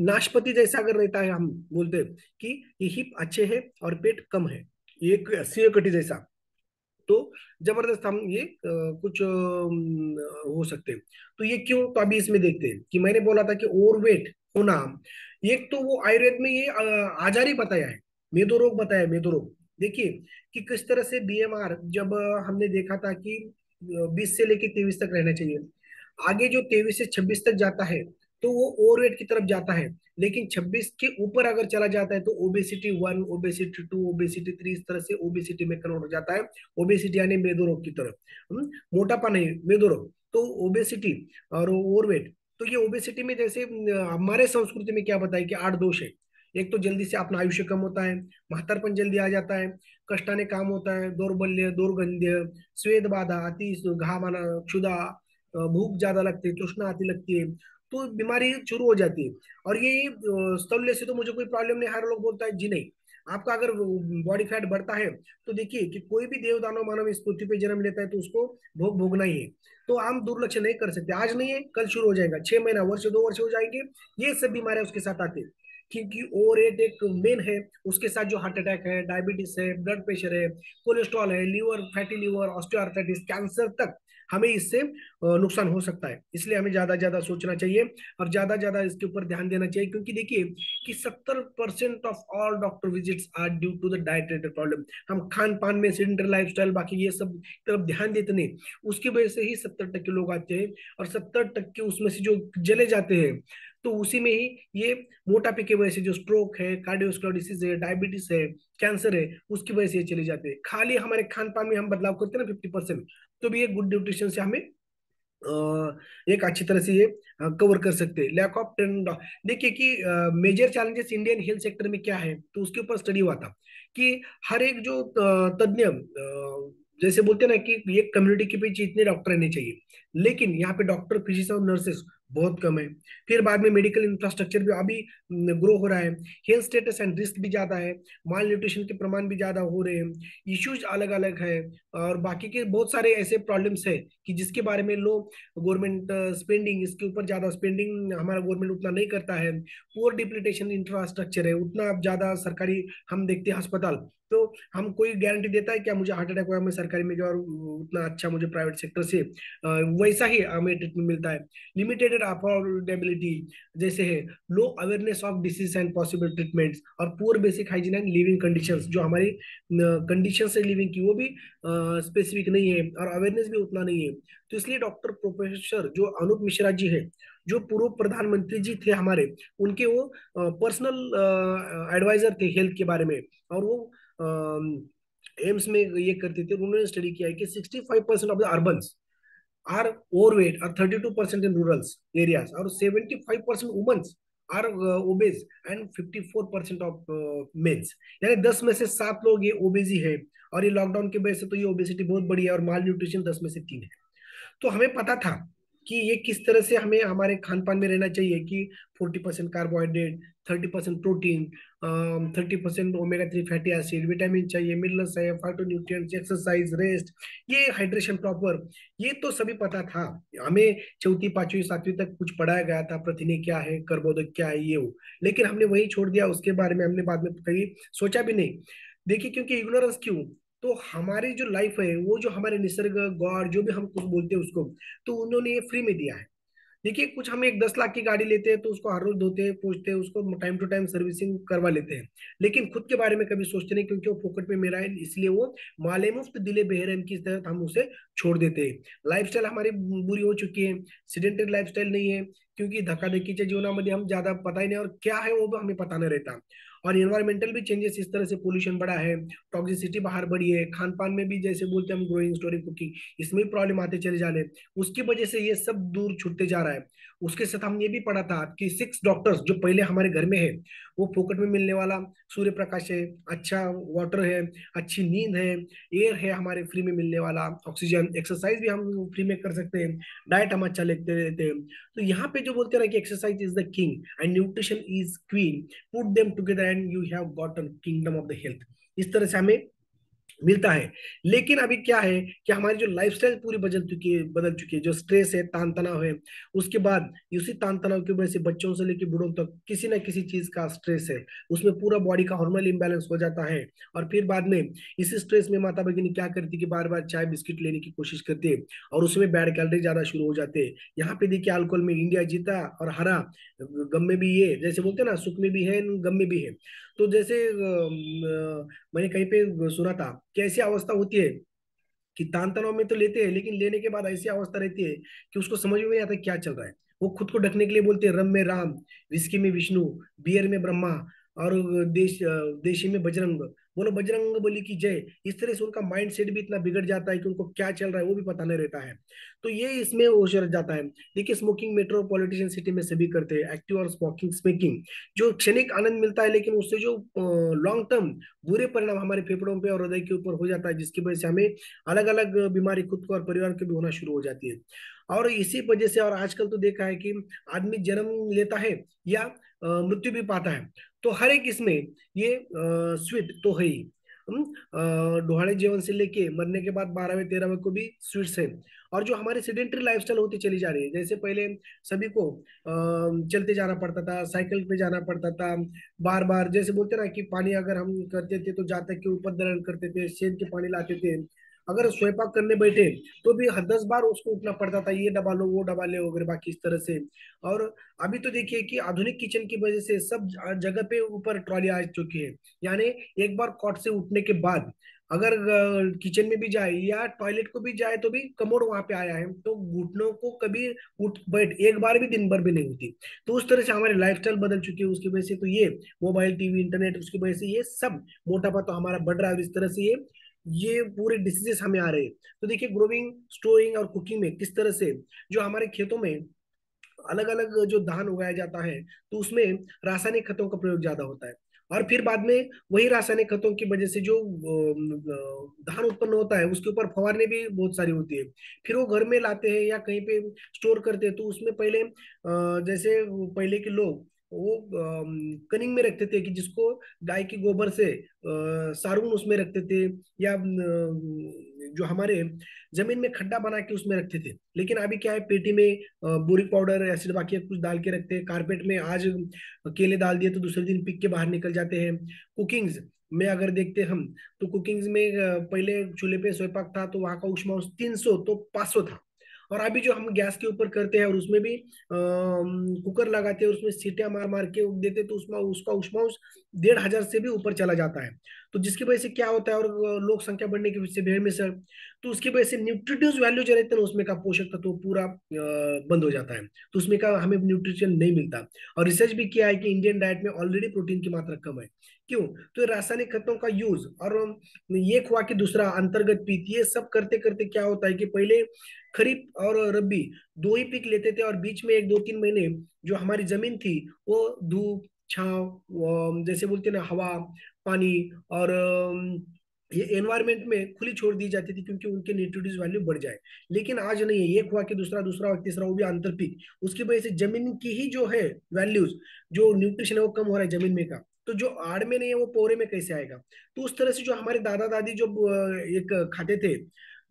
नाशपाती जैसा अगर रहता है, हम बोलते हैं कि ये हिप अच्छे है और पेट कम है, ये सिर कटी जैसा, तो जबरदस्त हम ये कुछ हो सकते हैं। तो ये क्यों? तो अभी इसमें देखते हैं कि मैंने बोला था कि ओवरवेट होना, एक तो वो आयुर्वेद में ये आजार ही बताया है, मेदो रोग बताया है, मेदो रोग। देखिए कि किस तरह से बीएमआर, जब हमने देखा था कि 20 से लेकर 23 तक रहना चाहिए, आगे जो 23 से 26 तक जाता है, तो वो ओवरवेट की तरफ जाता है। लेकिन 26 के ऊपर अगर चला जाता है, तो ओबेसिटी 1, ओबेसिटी 2, ओबेसिटी 3, इस तरह से ओबेसिटी में कन्वर्ट हो जाता है। ओबेसिटी यानी मेदो रोग की तरफ। मोटापा नहीं, मेदो रोग। तो ओबेसिटी और ओवरवेट, तो ये ओबेसिटी में जैसे हमारे संस्कृति में क्या बताया कि 8 दोष है। एक तो जल्दी से अपना आयुष्य कम होता है, महातारपन जल्दी आ जाता है, कष्टाने काम होता है, दौर्बल्य, दुर्गंध्य, स्वेद बाधा, अति घाम आना, क्षुधा, भूख ज्यादा लगती है, तृष्णा आती लगती है, तो बीमारी शुरू हो जाती है। और ये तौलने से तो मुझे कोई प्रॉब्लम नहीं, हर लोग बोलता है जी नहीं। आपका अगर बॉडी फैट बढ़ता है तो देखिए कि कोई भी देव दानव मानव इस पृथ्वी पे जन्म लेता है तो उसको भोग भोगना ही है। तो हम दुर्लक्ष्य नहीं कर सकते, आज नहीं है कल शुरू हो जाएगा, 6 महीना, वर्ष, 2 वर्ष हो जाएंगे, ये सब बीमारियां उसके साथ आती है। क्योंकि ओवर एट एक मेन है, उसके साथ जो हार्ट अटैक है, डायबिटीज है, ब्लड प्रेशर है, कोलेस्ट्रॉल है, liver, fatty liver, osteoarthritis, cancer तक हमें इससे नुकसान हो सकता है। इसलिए हमें ज्यादा ज्यादा सोचना चाहिए और ज्यादा ज्यादा इसके ऊपर ध्यान देना चाहिए, क्योंकि देखिए कि 70% of all doctor visits are due to the diet related problem. हम खान पान में, सेडेंटरी लाइफस्टाइल, बाकी ये सब तरफ ध्यान देते नहीं, उसकी वजह से ही 70% लोग आते हैं। और 70% उसमें से जो जले जाते हैं, तो उसी में ही ये मोटापे की वजह से जो स्ट्रोक है, कार्डियोवास्कुलर डिसीज है, डायबिटीज है, कैंसर है, उसकी वजह से ये चले जाते हैं। खाली हमारे खान पान में हम बदलाव करते हैं ना 50%, तो भी एक गुड न्यूट्रिशन से हमें एक अच्छी तरह से ये कवर कर सकते हैं। लैक ऑफ ट्रेंड, देखिए कि major challenges Indian health sector में क्या है, तो उसके ऊपर स्टडी हुआ था कि हर एक जो तज्ञ, जैसे बोलते हैं ना कि एक कम्युनिटी के पीछे इतने डॉक्टर रहने चाहिए, लेकिन यहाँ पे डॉक्टर, फिजिशियन और नर्सेस बहुत कम है। फिर बाद में मेडिकल इंफ्रास्ट्रक्चर भी अभी ग्रो हो रहा है, हेल्थ स्टेटस एंड रिस्क भी ज्यादा है, माल न्यूट्रिशन के प्रमाण भी ज्यादा हो रहे हैं, इश्यूज अलग अलग है, और बाकी के बहुत सारे ऐसे प्रॉब्लम्स है कि जिसके बारे में लोग, गवर्नमेंट स्पेंडिंग, इसके ऊपर ज्यादा स्पेंडिंग हमारा गवर्नमेंट उतना नहीं करता है। पुअर डिप्लीटेशन इंफ्रास्ट्रक्चर है, उतना ज्यादा सरकारी हम देखते हैं अस्पताल, तो हम कोई गारंटी देता है क्या मुझे हार्ट अटैक हुआ मैं सरकारी में गया और उतना अच्छा मुझे प्राइवेट सेक्टर से वैसा ही हमें ट्रीटमेंट मिलता है। लिमिटेड अफोर्डेबिलिटी जैसे है, low awareness of disease and possible treatments, और poor basic hygiene and living conditions, जो हमारी कंडीशन है लिविंग की वो भी स्पेसिफिक नहीं है, और अवेयरनेस भी उतना नहीं है। तो इसलिए डॉक्टर प्रोफेसर जो अनूप मिश्रा जी है, जो पूर्व प्रधानमंत्री जी थे हमारे, उनके वो पर्सनल एडवाइजर थे हेल्थ के बारे में, और वो एम्स में ये करते थे। उन्होंने स्टडी किया है कि 65% of the urbans are overweight or 32% in rural areas, or 75% women are obese and 54% of males। यानी 10 में से 7 लोग ये ओबेसी है, और ये लॉकडाउन की वजह से तो ये ओबेसिटी बहुत बड़ी है, और माल न्यूट्रिशन 10 में से 3 है। तो हमें पता था कि ये किस तरह से हमें हमारे खान पान में रहना चाहिए कि 40% carbohydrate, 30% protein, 30% omega 3 fatty acid, vitamin चाहिए, मिनरल्स है, फाइटोन्यूट्रिएंट्स, एक्सरसाइज, रेस्ट, ये हाइड्रेशन प्रॉपर, ये तो सभी पता था हमें। चौथी पांचवी सातवीं तक कुछ पढ़ाया गया था, प्रथिने क्या है, कर्बोदक क्या है, ये वो, लेकिन हमने वही छोड़ दिया, उसके बारे में हमने बाद में कहीं सोचा भी नहीं। देखिए क्योंकि इग्नोरेंस क्यों, तो हमारी जो लाइफ है, वो जो हमारे निसर्ग, गॉड, जो भी हम कुछ बोलते हैं उसको, तो उन्होंने ये फ्री में दिया है। देखिए कुछ हम एक 10 लाख की गाड़ी लेते हैं तो उसको हर रोज धोते हैं, पोंछते हैं, उसको टाइम टू टाइम सर्विसिंग करवा लेते हैं, लेकिन खुद के बारे में कभी सोचते नहीं, क्योंकि वो फोकट में मेरा है, इसलिए वो माले मुफ्त दिले बेहरम की तरह हम उसे छोड़ देते हैं। लाइफस्टाइल हमारी बुरी हो चुकी है, सीडेंटरी लाइफस्टाइल नहीं है, क्योंकि धकाधकीच्या जीवनामध्ये हम ज्यादा पता ही नहीं, और क्या है वो भी हमें पता नहीं रहता। और इन्वायरमेंटल भी चेंजेस, इस तरह से पोल्यूशन बढ़ा है, टॉक्सिसिटी बाहर बढ़ी है, खान पान में भी जैसे बोलते हैं हम ग्रोइंग स्टोरिंग कुकिंग, इसमें भी प्रॉब्लम आते चले जा रहे हैं, उसकी वजह से ये सब दूर छूटते जा रहा है। उसके साथ हम ये भी पढ़ा था कि 6 डॉक्टर्स जो पहले हमारे घर में है, वो फोकट में मिलने वाला सूर्य प्रकाश है, अच्छा वाटर है, अच्छी नींद है, एयर है हमारे फ्री में मिलने वाला, ऑक्सीजन, एक्सरसाइज भी हम फ्री में कर सकते हैं, डाइट हम अच्छा लेते रहते हैं। तो यहाँ पे जो बोलते हैं ना कि exercise is the king and nutrition is queen, put them together and you have gotten kingdom of the health, इस तरह से हमें मिलता है। लेकिन अभी क्या है कि हमारी जो लाइफस्टाइल पूरी बदल चुकी है, जो स्ट्रेस है, तान तनाव है, उसके बाद उसी तान तनाव की वजह से बच्चों से लेकर बूढ़ों तक किसी ना किसी चीज का स्ट्रेस है, उसमें पूरा बॉडी का हार्मोनल इंबैलेंस हो जाता है। और फिर बाद में इसी स्ट्रेस में माता भगिनी क्या करती है कि बार बार चाय बिस्किट लेने की कोशिश करती है, और उसमें बैड कैलोरी ज्यादा शुरू हो जाते हैं। यहाँ पे देखिए अल्कोहल में इंडिया जीता और हरा, गम में भी ये, जैसे बोलते हैं ना, सुख में भी है गम में भी है। तो जैसे मैंने कहीं पे सुना था कि ऐसी अवस्था होती है कि तान तनाव में तो लेते हैं, लेकिन लेने के बाद ऐसी अवस्था रहती है कि उसको समझ में नहीं आता क्या चल रहा है। वो खुद को ढकने के लिए बोलते हैं रम में राम, विस्की में विष्णु, बियर में ब्रह्मा, और देशी में बजरंग, बोलो बजरंग बली की जय। इस तरह से उनका माइंड सेट भी इतना बिगड़ जाता है कि उनको क्या चल रहा है वो भी पता नहीं रहता है। तो ये इसमें वो रह जाता है। देखिए स्मोकिंग मेट्रोपॉलिटन सिटी में सभी करते हैं, एक्टिव और स्मोकिंग स्मोकिंग, जो क्षणिक आनंद मिलता है लेकिन उससे जो लॉन्ग टर्म बुरे परिणाम हमारे फेफड़ों पे और हृदय के ऊपर हो जाता है, जिसकी वजह से हमें अलग अलग बीमारी खुद को और परिवार के भी होना शुरू हो जाती है। और इसी वजह से और आजकल तो देखा है कि आदमी जन्म लेता है या मृत्यु भी पाता है, तो हर एक इसमें ये स्वीट तो है ही। डोहाड़े जीवन से लेके मरने के बाद 12वें 13वें को भी स्वीट्स है। और जो हमारे सेडेंटरी लाइफस्टाइल होती चली जा रही है, जैसे पहले सभी को चलते जाना पड़ता था, साइकिल पे जाना पड़ता था, बार बार जैसे बोलते ना कि पानी अगर हम करते थे तो जातक के ऊपर दर्शन करते थे, सेंध के पानी लाते थे। अगर स्वयंपाक करने बैठे तो भी 10 बार उसको उठना पड़ता था, ये डबा लो वो डबा ले वगैरह बाकी इस तरह से। और अभी तो देखिए कि आधुनिक किचन की वजह से सब जगह पे ऊपर ट्रॉली आ चुकी है। यानी एक बार कॉट से उठने के बाद अगर किचन में भी जाए या टॉयलेट को भी जाए तो भी कमोड वहां पे आया है, तो घुटनों को कभी उठ बैठ एक बार भी दिन भर भी नहीं होती। तो उस तरह से हमारी लाइफस्टाइल बदल चुकी है, उसकी वजह से तो ये मोबाइल टीवी इंटरनेट उसकी वजह से ये सब मोटापा तो हमारा बढ़ रहा है। और इस तरह से ये पूरे डिसीजेस हमें आ रहे हैं। तो देखिए ग्रोविंग स्टोरिंग और कुकिंग में किस तरह से जो हमारे खेतों में अलग अलग जो धान उगाया जाता है, तो उसमें रासायनिक खतों का प्रयोग ज्यादा होता है। और फिर बाद में वही रासायनिक खतों की वजह से जो धान उत्पन्न होता है उसके ऊपर फवारनी भी बहुत सारी होती है। फिर वो घर में लाते हैं या कहीं पे स्टोर करते हैं, तो उसमें पहले जैसे पहले के लोग वो कनिंग में रखते थे कि जिसको गाय की गोबर से सारून उसमें रखते थे, या जो हमारे जमीन में खड्डा बना के उसमें रखते थे। लेकिन अभी क्या है, पेटी में बोरिक पाउडर एसिड बाकी कुछ डाल के रखते हैं, कारपेट में आज केले डाल दिए तो दूसरे दिन पिक के बाहर निकल जाते हैं। कुकिंग्स में अगर देखते हम, तो कुकिंग्स में पहले चूल्हे पे स्वयंपाक था तो वहां का उष्मा 300 तो 500 था। और अभी जो हम गैस के ऊपर करते हैं और उसमें भी कुकर लगाते हैं, उसमें सीटियां मार मार के देते, तो उसमें उसका उष्मा 1,500 से भी ऊपर चला जाता है। तो जिसकी वजह से क्या होता है, और लोक संख्या बढ़ने की वजह से भेड़ में सर, तो उसकी वजह से न्यूट्रिटिव वैल्यू जो रहते हैं ना उसमें का पोषक तत्व पूरा बंद हो जाता है। तो उसमें का हमें न्यूट्रिशन नहीं मिलता। और रिसर्च भी किया है कि इंडियन डाइट में ऑलरेडी प्रोटीन की मात्रा कम है। क्यों? तो ये रासायनिक खतों का यूज और ये हुआ कि दूसरा अंतर्गत पीत, ये सब करते करते क्या होता है कि पहले खरीफ और रबी दो ही पीक लेते थे, और बीच में एक दो तीन महीने जो हमारी जमीन थी वो धूप छांव जैसे बोलते हैं ना हवा पानी और ये एनवायरमेंट में खुली छोड़ दी जाती थी, क्योंकि उनके न्यूट्रिटिव वैल्यू बढ़ जाए। लेकिन आज नहीं है, एक हुआ कि दूसरा दूसरा और तीसरा वो भी आंतरपीक, उसकी वजह से जमीन की ही जो है वैल्यूज, जो न्यूट्रिशन है वो कम हो रहा है जमीन में का। तो जो आड़ में नहीं है वो पोरे में कैसे आएगा? तो उस तरह से जो हमारे दादा दादी जो एक खाते थे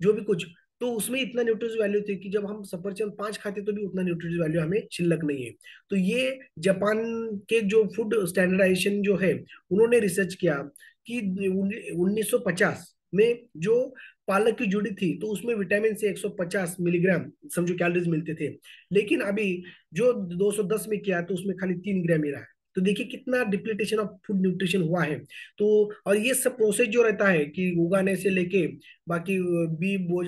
जो भी कुछ, तो उसमें इतना न्यूट्रिटिव वैल्यू थी कि जब हम सफरचंद 5 खाते तो भी उतना न्यूट्रिटिव वैल्यू हमें शिल्लक नहीं है। तो ये जापान के जो फूड स्टैंडर्डाइजेशन जो है उन्होंने रिसर्च किया कि 1950 में जो पालक की जुड़ी थी तो उसमें विटामिन से 150 मिलीग्राम समझो कैलोरीज मिलते थे। लेकिन अभी जो 210 में किया तो उसमें खाली 3 ग्राम ही रहा है। तो देखिए कितना डिप्लीटेशन ऑफ फूड न्यूट्रिशन हुआ है। तो और ये सब प्रोसेस जो रहता है कि उगाने से लेके बाकी बी बोझ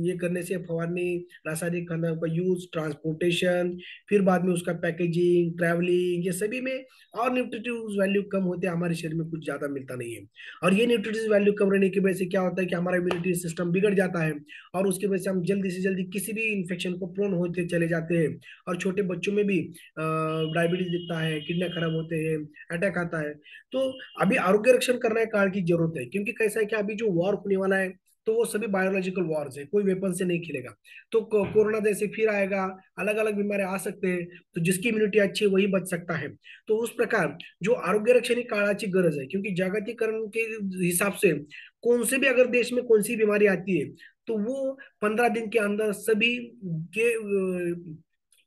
ये करने से फवारनी रासायनिक खानों का यूज ट्रांसपोर्टेशन, फिर बाद में उसका पैकेजिंग ट्रैवलिंग, ये सभी में और न्यूट्रिटिव वैल्यू कम होते हैं, हमारे शरीर में कुछ ज्यादा मिलता नहीं है। और ये न्यूट्रिटिव वैल्यू कम रहने की वजह से क्या होता है कि हमारा इम्यूनिटी सिस्टम बिगड़ जाता है, और उसकी वजह से हम जल्दी से जल्दी किसी भी इन्फेक्शन को प्रोन होते चले जाते हैं। और छोटे बच्चों में भी डायबिटीज दिखता है, किडनी खराब होते हैं, अटैक आता है। तो अभी आरोग्य रक्षण करने काल की जरूरत है, क्योंकि कैसा है कि अभी जो वॉर होने वाला है तो वो सभी बायोलॉजिकल वॉर्स है, कोई वेपन से नहीं खेलेगा। तो कोरोना जैसे फिर आएगा, अलग अलग बीमारी आ सकते हैं, तो जिसकी इम्युनिटी अच्छी है वही बच सकता है। तो उस प्रकार जो आरोग्य रक्षण ही काळाची गरज है, क्योंकि जागतिकरण के हिसाब से कौन से भी अगर देश में कौन सी बीमारी आती है तो वो 15 दिन के अंदर सभी के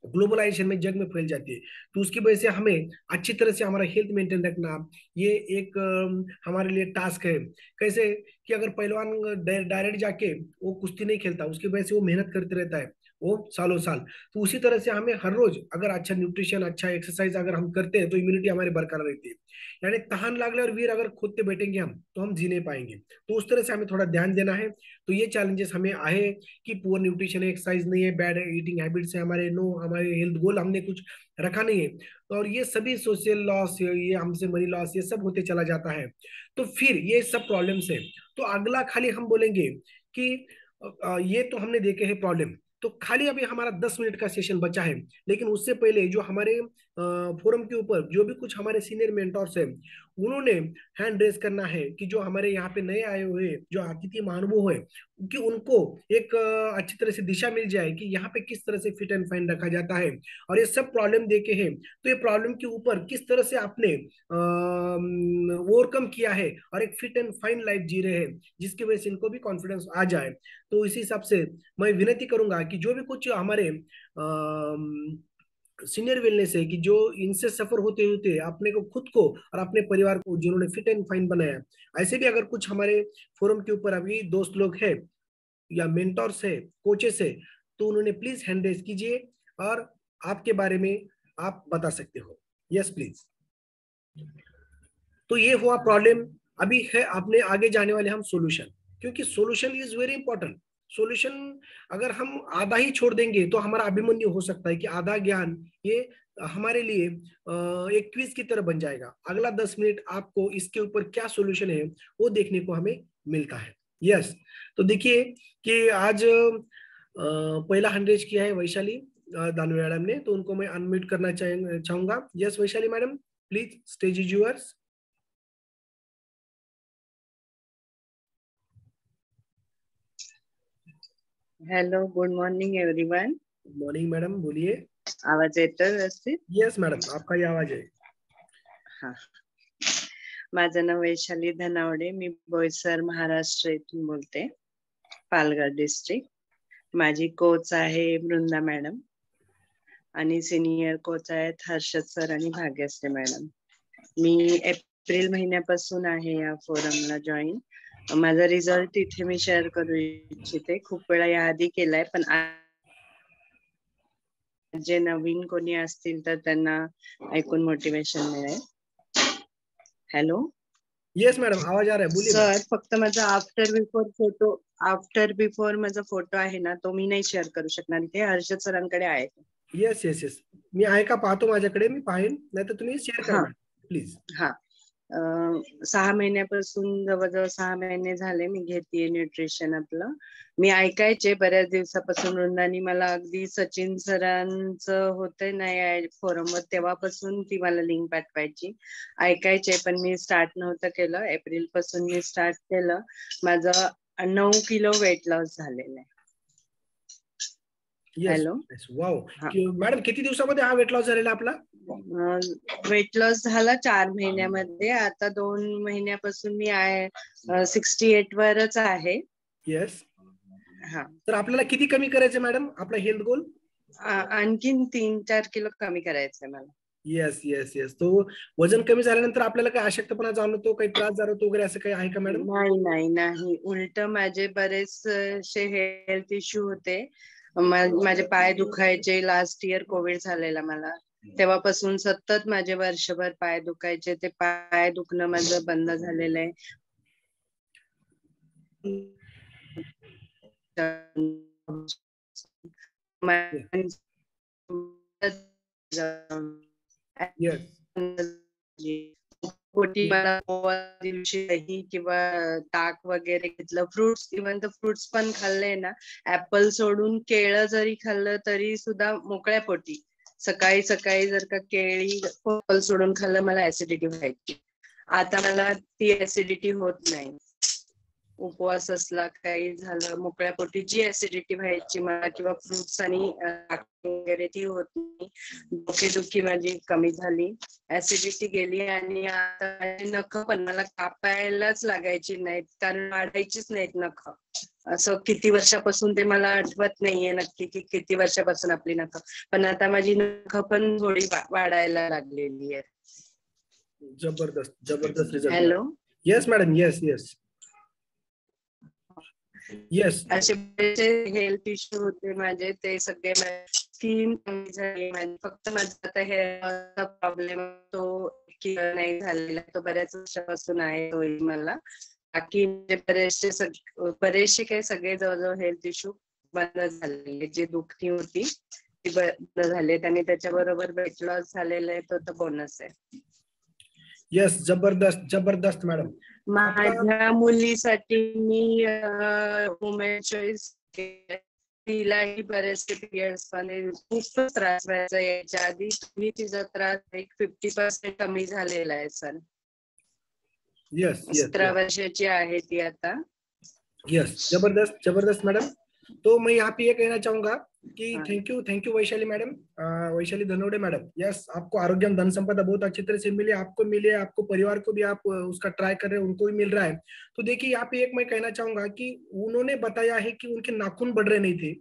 ग्लोबलाइजेशन में जग में फैल जाती है। तो उसकी वजह से हमें अच्छी तरह से हमारा हेल्थ मेंटेन रखना ये एक हमारे लिए टास्क है। कैसे कि अगर पहलवान डायरेक्ट जाके वो कुश्ती नहीं खेलता, उसकी वजह से वो मेहनत करते रहता है, वो सालों साल। तो उसी तरह से हमें हर रोज अगर अच्छा न्यूट्रिशन, अच्छा एक्सरसाइज अगर हम करते हैं तो इम्यूनिटी हमारी बरकरार रहती है। यानी तहान लागले और वीर अगर खुद पे बैठेंगे हम तो हम जी नहीं पाएंगे। तो उस तरह से हमें थोड़ा ध्यान देना है। तो ये चैलेंजेस हमें आए कि पुअर न्यूट्रिशन है, एक्सरसाइज नहीं है, बैड ईटिंग हैबिट्स है हमारे, नो हमारे हेल्थ गोल हमने कुछ रखा नहीं है। और ये सभी सोशल लॉस, ये हमसे मनी लॉस, ये सब होते चला जाता है। तो फिर ये सब प्रॉब्लम्स है। तो अगला खाली हम बोलेंगे कि ये तो हमने देखे हैं प्रॉब्लम। तो खाली अभी हमारा 10 मिनट का सेशन बचा है, लेकिन उससे पहले जो हमारे फोरम के ऊपर जो भी कुछ हमारे सीनियर मेंटर्स हैं, उन्होंने हैंड रेस करना है कि जो हमारे यहाँ पे नए आए हुए जो अतिथि महानुभाव है, कि उनको एक अच्छी तरह से दिशा मिल जाए कि यहाँ पे किस तरह से फिट एंड फाइन रखा जाता है। और ये सब प्रॉब्लम देखे हैं, तो ये प्रॉब्लम के ऊपर किस तरह से आपने ओवरकम किया है और एक फिट एंड फाइन लाइफ जी रहे हैं, जिसकी वजह से इनको भी कॉन्फिडेंस आ जाए। तो इसी हिसाब से मैं विनती करूंगा कि जो भी कुछ हमारे सीनियर वेलनेस है, कि जो इनसे सफर होते होते अपने को, खुद को और अपने परिवार को जिन्होंने फिट एंड फाइन बनाया, ऐसे भी अगर कुछ हमारे फोरम के ऊपर अभी दोस्त लोग हैं या मेंटर्स है, कोचेस है, तो उन्होंने प्लीज हैंड रेज कीजिए और आपके बारे में आप बता सकते हो। Yes please. तो ये हुआ प्रॉब्लम। अभी है अपने आगे जाने वाले हम सॉल्यूशन, क्योंकि solution is very important. Solution अगर हम आधा ही छोड़ देंगे तो हमारा अभिमन्यु हो सकता है कि आधा ज्ञान ये हमारे लिए एक क्विज की तरह बन जाएगा। अगला 10 मिनट आपको इसके ऊपर क्या सॉल्यूशन है वो देखने को हमें मिलता है। यस। तो देखिए कि आज पहला हंड्रेड किया है वैशाली दानवे मैडम ने, तो उनको मैं अनम्यूट करना चाहूंगा। Yes Vaishali madam, please stage is yours. Hello, good morning everyone. Good morning madam, बोलिए। आवाज येतोय व्यवस्थित? यस मैडम, आपका ही आवाज है। हा, माझं नाव वैशाली धनावडे, मी बोईसर महाराष्ट्र इथून बोलते, पालघर डिस्ट्रिक्ट. माझी कोच आहे वृंदा मॅडम आणि सिनियर कोच आहेत हर्षद सर आणि भाग्यश्री मॅडम. मी एप्रिल महिन्यापासून आहे या फोरमला जॉईन. माझा रिझल्ट इथे मी शेअर करू इच्छिते. खूप वेळा याआधी केलाय, पण जे नवीन कोणी असतील तर त्यांना ऐकून मोटिवेशन मिळेल. हॅलो. यस मैडम, आवाज आ रहा है, बोलिए सर. फक्त माझा आफ्टर बिफोर माझा फोटो आहे ना, तो मी नाही शेअर करू शकणार. ते हर्षद सरांकडे आहे. यस यस यस, मी आहे का पाहतो माझ्याकडे, मी पाहीन, नाही तर तुम्ही शेअर करा मॅडम प्लीज. हा. 6 महिन्यापासून, जवळजवळ 6 महिने झाले मी घेतेय न्यूट्रिशन आपलं. मी ऐकायचे बऱ्याच दिवसापासून, वृंदानी मला अगदी सचिन सरांचं होतंय नाही फोरमवर, तेव्हापासून ती मला लिंक पाठवायची. ऐकायचे, पण मी स्टार्ट नव्हतं केलं. एप्रिल पासून मी स्टार्ट केलं. माझं 9 किलो वेट लॉस झालेलं आहे. हॅलो. वाव. मॅडम किती दिवसामध्ये हा वेट लॉस झालेला आपला? वेट लॉस झाला 4 महिन्यामध्ये. आता 2 महिन्यापासून मी 68 वरच आहे. येस. हा. तर आपल्याला किती कमी करायचं मॅडम आपला हेल्थ गोल? आणखीन 3-4 किलो कमी करायचंय मला. Yes yes yes. तो वजन कमी झाल्यानंतर आपल्याला काय अशक्तपणा जाणवतो, काही त्रास जाणवतो वगैरे, असं काही आहे का मॅडम? नाही नाही नाही, उलट माझे बरेचसे हेल्थ इश्यू होते. माझे पाय दुखायचे. लास्ट इयर कोविड झालेला मला, तेव्हापासून सतत माझे वर्षभर पाय दुखायचे. ते पाय दुखणं माझं बंद झालेलं आहे. पोटी मला दिवशी किंवा ताक वगैरे घेतलं. फ्रुट्स, इव्हन तर फ्रुट्स पण खाल्ले ना, ऍपल सोडून केळं जरी खाल्लं तरी सुद्धा मोकळ्या पोटी. सकाळी सकाळी जर का केळी ऍपल सोडून खाल्लं, मला ऍसिडिटी व्हायची. आता मला ती ऍसिडिटी होत नाही. उपवास असला, काही झालं, मोकळ्या पोटी जी ऍसिडिटी व्हायची मला, किंवा फ्रुट्स आणि वगैरे, ती होत नाही. डोकेदुखी माझी कमी झाली, ऍसिडिटी गेली. आणि आता माझी नख पण मला कापायलाच लागायची नाहीत, कारण वाढायचीच नाहीत नख. असं किती वर्षापासून ते मला आठवत नाहीये नक्की की किती वर्षापासून आपली नख, पण आता माझी नख पण थोडी वाढायला लागलेली आहे. जबरदस्त जबरदस्त result. Hello. Yes madam, yes yes. Yes असे बरेचसे हेल्थ इश्यू होते माझे, ते सगळे स्किन कमी झाली माझी. फक्त माझा आता हेअरचा प्रॉब्लेम तो क्लिअर नाही झालेला, तो बऱ्याच वर्षापासून आहे तोही मला. बाकी म्हणजे बरेचसे काही सगळे जवळजवळ हेल्थ इश्यू बंद झालेले. जी दुखणी होती ती बंद झाली आणि त्याच्याबरोबर वेट लॉस झालेला आहे, तो तर बोनस आहे. यस, जबरदस्त जबरदस्त मॅडम. आपला माझ्या मुलीसाठी मी वुमेन चॉईस तिलाही बरेचसे पिरियड्स मध्ये खूपच त्रास व्हायचा याच्या आधी. तुम्ही तिचा त्रास एक 50% कमी झालेला आहे सर. यस यस 17 वर्षाची आहे ती आता. यस, जबरदस्त जबरदस्त मैडम. तो मैं यहाँ पे ये कहना चाहूंगा कि thank you Vaishali madam, Vaishali Dhanode madam. Yes, आपको आरोग्यम धन संपदा बहुत अच्छी तरह से मिले, आपको मिले, आपको परिवार को भी आप उसका ट्राई कर रहे हैं, उनको भी मिल रहा है. तो देखिए यहाँ पे एक मैं कहना चाहूंगा कि उन्होंने बताया है कि उनके नाखून बढ़ रहे नहीं थे,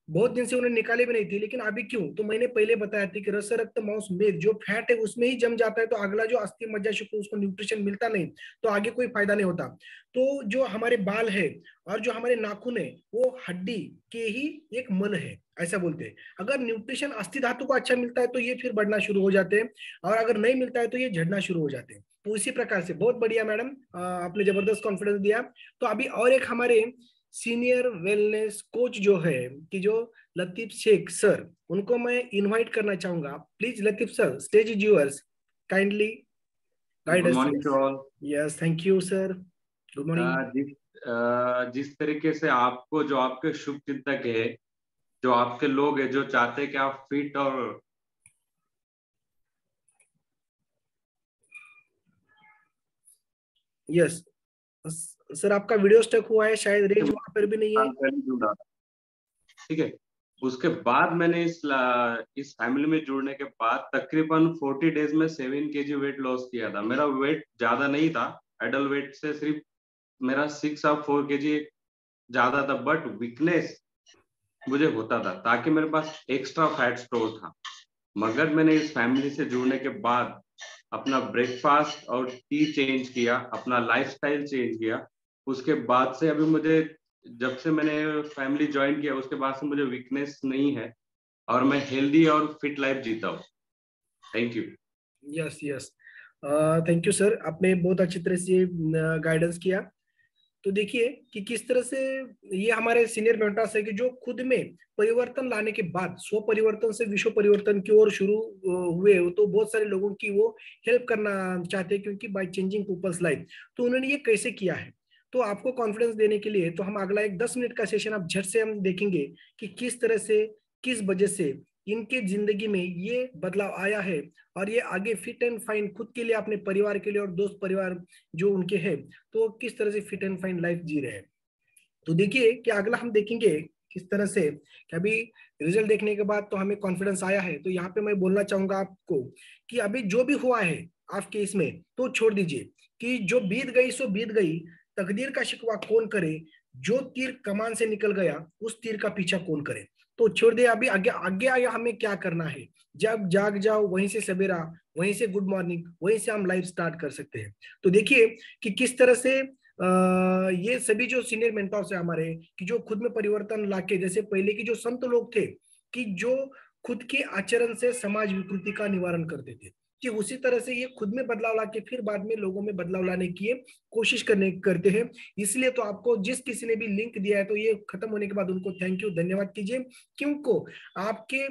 बहुत दिन से उन्हें निकाले भी नहीं थे, लेकिन अभी क्यों? तो मैंने पहले बताया था कि रस रक्त मांस मेद जो फैट है उसमें ही जम जाता है, तो अगला जो अस्थि मज्जा शुक्र उसको न्यूट्रिशन मिलता नहीं, तो आगे कोई फायदा नहीं होता. तो जो हमारे बाल है और जो हमारे नाखून है वो हड्डी के ही एक मल है, ऐसा बोलते हैं. अगर न्यूट्रिशन अस्थि धातु को अच्छा मिलता है तो ये फिर बढ़ना शुरू हो जाते हैं, और अगर नहीं मिलता है तो ये झड़ना शुरू हो जाते हैं. तो इसी प्रकार से बहुत बढ़िया मैडम, आपने जबरदस्त कॉन्फिडेंस दिया. तो अभी और एक हमारे सीनियर वेलनेस कोच जो है कि जो लतीफ शेख सर, उनको मैं इनवाइट करना चाहूंगा. Please Latif sir, stage is yours, kindly guide good us. Morning to all. Yes, thank you sir, good morning. जिस तरीके से आपको, जो आपके शुभ चिंतक है, जो आपके लोग हैं, जो चाहते हैं कि आप फिट और यस सर, आपका वीडियो स्टक हुआ है, शायद रेंज वहां पर भी नहीं है. ठीक है. उसके बाद मैंने इस फैमिली में जुड़ने के बाद तकरीबन 40 डेज में 7 kg वेट लॉस किया था. मेरा वेट ज्यादा नहीं था, एडल्ट वेट से सिर्फ मेरा 6 और 4 kg ज्यादा था, बट वीकनेस मुझे होता था ताकि मेरे पास एक्स्ट्रा फैट स्टोर था. मगर मैंने इस फैमिली से जुड़ने के बाद अपना ब्रेकफास्ट और टी चेंज किया, अपना लाइफस्टाइल चेंज किया. उसके बाद से अभी मुझे, जब से मैंने फैमिली ज्वाइन किया उसके बाद से मुझे वीकनेस नहीं है और मैं हेल्दी और फिट लाइफ जीता हूँ. Thank you. Yes yes, thank you sir, आपने बहुत अच्छी तरह से गाइडेंस किया. तो देखिए कि किस तरह से ये हमारे सीनियर मेंटर्स है कि जो खुद में परिवर्तन लाने के बाद स्व परिवर्तन से विश्व परिवर्तन की ओर शुरू हुए, तो बहुत सारे लोगों की वो हेल्प करना चाहते हैं, क्योंकि बाय चेंजिंग पीपल्स लाइफ. तो उन्होंने ये कैसे किया है, तो आपको कॉन्फिडेंस देने के लिए तो हम अगला एक 10 मिनट का सेशन आप झट से हम देखेंगे कि किस तरह से, किस वजह से इनके जिंदगी में ये बदलाव आया है, और ये आगे फिट एंड फाइन खुद के लिए, अपने परिवार के लिए और दोस्त परिवार जो उनके हैं, तो किस तरह से फिट एंड फाइन लाइफ जी रहे हैं. तो देखिए कि अगला हम देखेंगे किस तरह से कि अभी रिजल्ट देखने के बाद तो हमें कॉन्फिडेंस आया है. तो यहाँ पे मैं बोलना चाहूंगा आपको कि अभी जो भी हुआ है आपके इसमें तो छोड़ दीजिए, कि जो बीत गई सो बीत गई, तकदीर का शिकवा कौन करे, जो तीर कमान से निकल गया उस तीर का पीछा कौन करे. तो छोड़ दे, अभी आगे आगे आया हमें क्या करना है. जब जाग जाओ वहीं से सवेरा, वहीं से गुड मॉर्निंग, वहीं से हम लाइफ स्टार्ट कर सकते हैं. तो देखिए कि किस तरह से ये सभी जो सीनियर मेंटर्स है हमारे, कि जो खुद में परिवर्तन लाके, जैसे पहले की जो संत लोग थे कि जो खुद के आचरण से समाज विकृति का निवारण करते थे, कि उसी तरह से ये खुद में बदलाव लाके फिर बाद में लोगों में बदलाव लाने की कोशिश करते हैं. इसलिए तो आपको जिस किसी ने भी लिंक दिया है, तो ये खत्म होने के बाद उनको थैंक यू, धन्यवाद कीजिए, क्योंकि आपके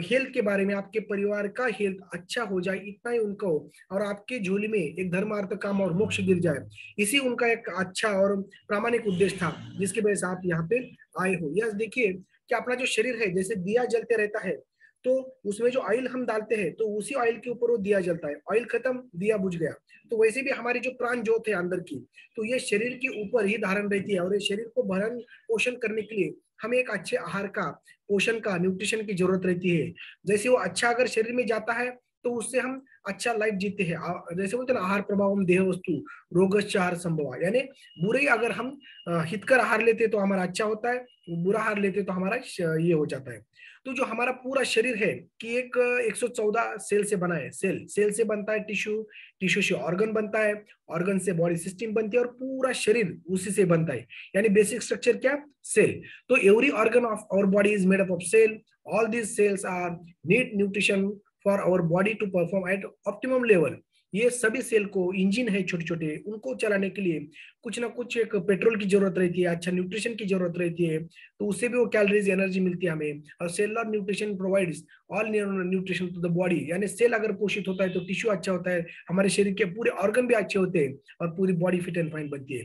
हेल्थ के बारे में, आपके परिवार का हेल्थ अच्छा हो जाए, इतना ही उनको, और आपके झोली में एक धर्मार्थ काम और मोक्ष गिर जाए, इसी उनका एक अच्छा और प्रामाणिक उद्देश्य था, जिसकी वजह से आप यहाँ पे आए हो. यस, देखिए कि अपना जो शरीर है जैसे दिया जलते रहता है, तो उसमें जो ऑयल हम डालते हैं तो उसी ऑयल के ऊपर वो दिया जलता है, ऑयल खत्म दिया बुझ गया. तो वैसे भी हमारी जो प्राण ज्योत है अंदर की, तो ये शरीर के ऊपर ही धारण रहती है, और ये शरीर को भरण पोषण करने के लिए हमें एक अच्छे आहार का, पोषण का, न्यूट्रिशन की जरूरत रहती है. जैसे वो अच्छा अगर शरीर में जाता है तो उससे हम अच्छा लाइफ जीते हैं। जैसे बोलते हैं ना, आहार प्रभाव देह वस्तु रोगश्च आहार संभव, यानी बुरे अगर हम हितकर आहार लेते तो हमारा अच्छा होता है, बुरा आहार लेते तो हमारा ये हो जाता है। तो जो हमारा पूरा शरीर है कि एक 114 सेल से बना है, सेल से बनता है टिश्यू, टिश्यू से ऑर्गन बनता है, ऑर्गन से बॉडी सिस्टम बनती है, और पूरा शरीर उसी से बनता है। यानी बेसिक स्ट्रक्चर क्या, सेल। तो every organ of our body is made up of cell. All these cells are need nutrition for our body to perform at optimum level. ये सभी सेल को इंजन है छोटे छोटे, उनको चलाने के लिए कुछ ना कुछ एक पेट्रोल की जरूरत रहती है, अच्छा न्यूट्रिशन की जरूरत रहती है, तो उससे भी वो कैलोरीज एनर्जी मिलती है हमें। और cellular nutrition provides all nutrition to the body, यानी सेल अगर पोषित होता है तो टिश्यू अच्छा होता है, हमारे शरीर के पूरे ऑर्गन भी अच्छे होते हैं, और पूरी बॉडी फिट एंड फाइन बनती है।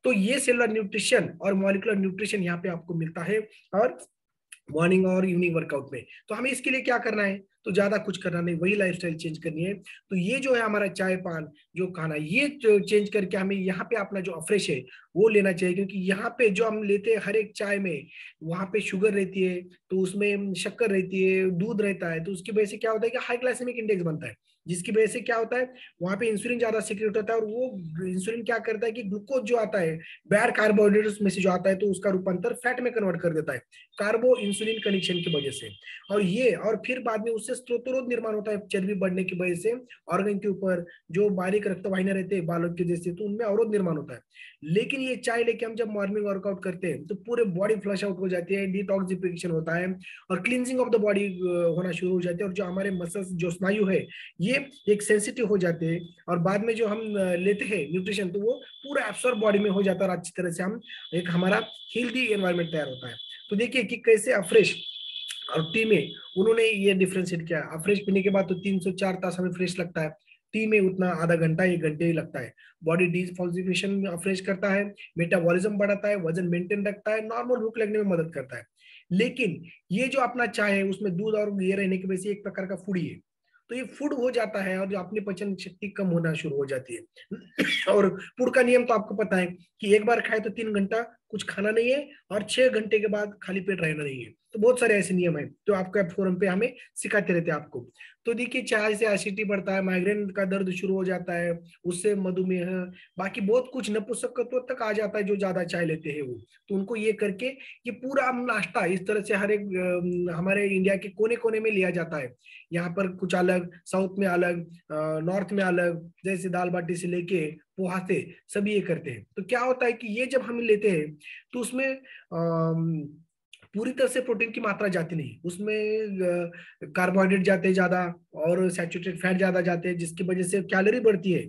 तो ये सेलुलर न्यूट्रिशन और मॉलिक्यूलर न्यूट्रिशन यहाँ पे आपको मिलता है, और मॉर्निंग और इवनिंग वर्कआउट में। तो हमें इसके लिए क्या करना है, तो ज्यादा कुछ करना नहीं, वही लाइफस्टाइल चेंज करनी है। तो ये जो है हमारा चाय पान जो खाना, ये चेंज करके हमें यहाँ पे अपना जो अफ्रेश है वो लेना चाहिए, क्योंकि यहाँ पे जो हम लेते हैं हर एक चाय में, वहां पे शुगर रहती है, तो उसमें शक्कर रहती है, दूध रहता है, तो उसकी वजह से क्या होता है कि हाई ग्लाइसेमिक इंडेक्स बनता है, जिसकी वजह से क्या होता है वहां पे इंसुलिन ज्यादा सिक्रेट होता है, और वो इंसुलिन क्या करता है कि ग्लूकोज जो आता है बैड कार्बोहाइड्रेट्स में से जो आता है, तो उसका रूपांतर फैट में कन्वर्ट कर देता है, कार्बो इंसुलिन कनेक्शन की वजह से। और फिर बाद में उससे स्त्रोतरोध निर्माण होता है चर्बी बढ़ने की वजह से, ऑर्गन के ऊपर जो बारीक रक्तवाहिनियां रहते हैं बालों के जैसे, तो उनमें अवरोध निर्माण होता है। लेकिन ये चाय लेके हम जब मॉर्निंग वर्कआउट करते हैं तो पूरे बॉडी फ्लश आउट हो जाती है, डिटॉक्सिफिकेशन होता है, और क्लींजिंग ऑफ द बॉडी होना शुरू हो जाती है, और जो हमारे मसल्स जो स्नायु है ये एक सेंसिटिव हो जाते हैं, और बाद में जो हम लेते हैं न्यूट्रिशन तो वो पूरा एब्सॉर्ब बॉडी में हो जाता है, और अच्छी तरह से हम एक हमारा हेल्दी एनवायरमेंट तैयार होता है। तो देखिए कि कैसे अफ्रेश और टी में उन्होंने ये डिफ्रेंशिएट किया। अफ्रेश पीने के बाद तो 3 से 4 तास हमें फ्रेश लगता है, टी में उतना आधा घंटा 1 घंटे ही लगता है। बॉडी डिफॉल्सिफिकेशन में फ्रेश करता है, मेटाबॉलिज्म बढ़ाता है, वजन मेंटेन रखता है, नॉर्मल भूख लगने में मदद करता है। लेकिन ये जो अपना चाय है उसमें दूध और ये रहने की वजह से एक प्रकार का फूड ही है, तो ये फूड हो जाता है, और जो अपनी पचन शक्ति कम होना शुरू हो जाती है। और फूड का नियम तो आपको पता है कि एक बार खाए तो 3 घंटा कुछ खाना नहीं है, और 6 घंटे के बाद खाली पेट रहना नहीं है। तो बहुत सारे ऐसे नियम है तो आपका फोरम पे हमें सिखाते रहते हैं आपको। तो देखिए चाय से एसिडिटी बढ़ता है, माइग्रेन का दर्द शुरू हो जाता है, उससे मधुमेह, बाकी बहुत कुछ नपुंसकत्व तक आ जाता है जो ज्यादा चाय लेते हैं वो। तो उनको ये करके ये पूरा हम नाश्ता इस तरह से हर एक हमारे इंडिया के कोने कोने में लिया जाता है। यहाँ पर कुछ अलग, साउथ में अलग, नॉर्थ में अलग, जैसे दाल बाटी से लेके पोहा से सभी ये करते हैं। तो क्या होता है कि ये जब हम लेते हैं तो उसमें पूरी तरह से प्रोटीन की मात्रा जाती नहीं, उसमें कार्बोहाइड्रेट जाते हैं ज्यादा, और सैचुरेटेड फैट ज्यादा जाते हैं, जिसकी वजह से कैलोरी बढ़ती है,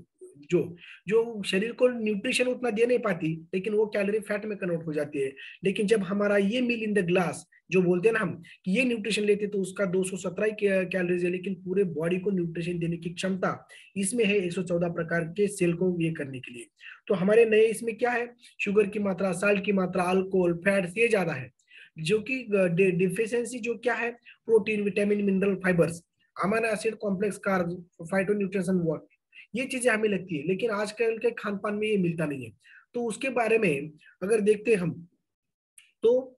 जो जो शरीर को न्यूट्रिशन उतना दे नहीं पाती, लेकिन वो कैलोरी फैट में कन्वर्ट हो जाती है। लेकिन जब हमारा ये मील इन द ग्लास जो बोलते हैं ना हम कि ये न्यूट्रिशन लेते तो उसका 217 कैलोरीज है, लेकिन पूरे बॉडी को न्यूट्रिशन देने की क्षमता इसमें है 114 प्रकार के सेल को ये करने के लिए। तो हमारे नए इसमें क्या है, शुगर की मात्रा, साल्ट की मात्रा, अल्कोहल, फैट्स ये ज्यादा है, जो कि डिफिशियंसी जो क्या है, protein, vitamin, mineral, fibres, amino acid complex carb, phytonutrition work, ये चीजें हमें लगती है, लेकिन आजकल के खान पान में ये मिलता नहीं है। तो उसके बारे में अगर देखते हैं हम, तो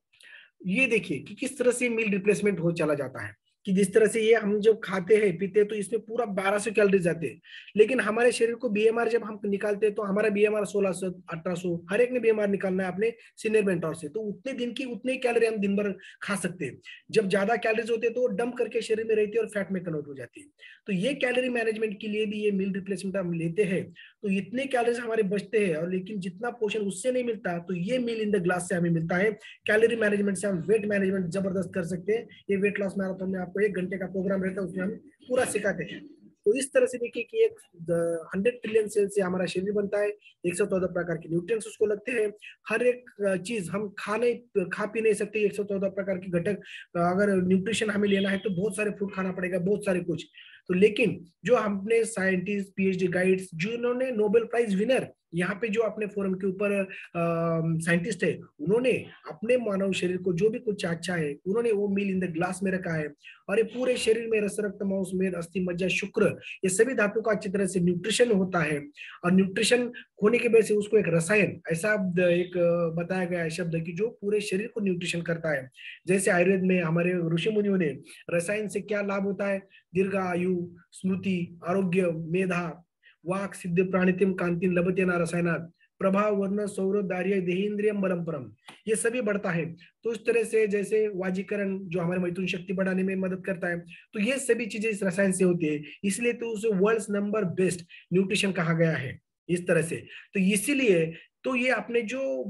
ये देखिए कि किस तरह से मील रिप्लेसमेंट हो चला जाता है, कि जिस तरह से ये हम जब खाते हैं पीते हैं तो इसमें पूरा 1200 कैलोरीज जाते हैं, लेकिन हमारे शरीर को बीएमआर जब हम निकालते हैं तो हमारा बीएमआर 1600 1800, हर एक ने बीएमआर निकालना है अपने सीनियर मेंटोर से, तो उतने दिन की उतने कैलोरी हम दिन भर खा सकते हैं। जब ज्यादा कैलोरीज होते हैं तो वो डंप करके शरीर में रहती है और फैट में कन्वर्ट हो जाती है। तो ये कैलोरी मैनेजमेंट के लिए भी ये मील रिप्लेसमेंट हम लेते हैं, तो इतने कैलोरीज हमारे बचते हैं, और लेकिन जितना पोषण उससे नहीं मिलता, तो ये मील इन द ग्लास से हमें मिलता है। कैलोरी मैनेजमेंट से हम वेट मैनेजमेंट जबरदस्त कर सकते हैं। ये वेट लॉस मैराथन में आपको 1 घंटे का प्रोग्राम रहता है, उसमें हम पूरा सिखाते हैं। तो इस तरह से देखिए कि एक 100 ट्रिलियन सेल से हमारा शरीर बनता है, 114 प्रकार के न्यूट्रिएंट्स उसको लगते हैं। हर एक चीज हम खा पी नहीं सकते, 114 प्रकार के घटक, अगर न्यूट्रिशन हमें लेना है तो बहुत सारे फ्रूट खाना पड़ेगा, बहुत सारे कुछ। तो लेकिन जो हमने साइंटिस्ट, पीएचडी गाइड्स, जिन्होंने नोबेल प्राइज विनर यहाँ पे जो अपने फोरम के ऊपर साइंटिस्ट है, उन्होंने अपने मानव शरीर को जो भी कुछ अच्छा है उन्होंने वो मील इन द ग्लास में रखा है, और ये पूरे शरीर में रस, रक्त, मांस, मेद, अस्थि, मज्जा, शुक्र, ये सभी धातु का अच्छी तरह से न्यूट्रिशन होता है। और न्यूट्रिशन होने के वजह से उसको एक रसायन ऐसा एक बताया गया है शब्द कि जो पूरे शरीर को न्यूट्रिशन करता है। जैसे आयुर्वेद में हमारे ऋषि मुनियों ने रसायन से क्या लाभ होता है, दीर्घ आयु, स्मृति, आरोग्य, मेधा, वाक सिद्ध, प्राणितिम, कांति, लभते ना रसायनात, प्रभाव, वर्ण, सौर, दार्य, देहेंद्रियम, बलम परम, ये सभी बढ़ता है। तो इस तरह से जैसे वाजीकरण जो हमारे मैथुन शक्ति बढ़ाने में मदद करता है, तो ये सभी चीजें इस रसायन से होती है, इसलिए तो उसे वर्ल्ड नंबर बेस्ट न्यूट्रिशन कहा गया है इस तरह से। तो इसीलिए तो ये अपने जो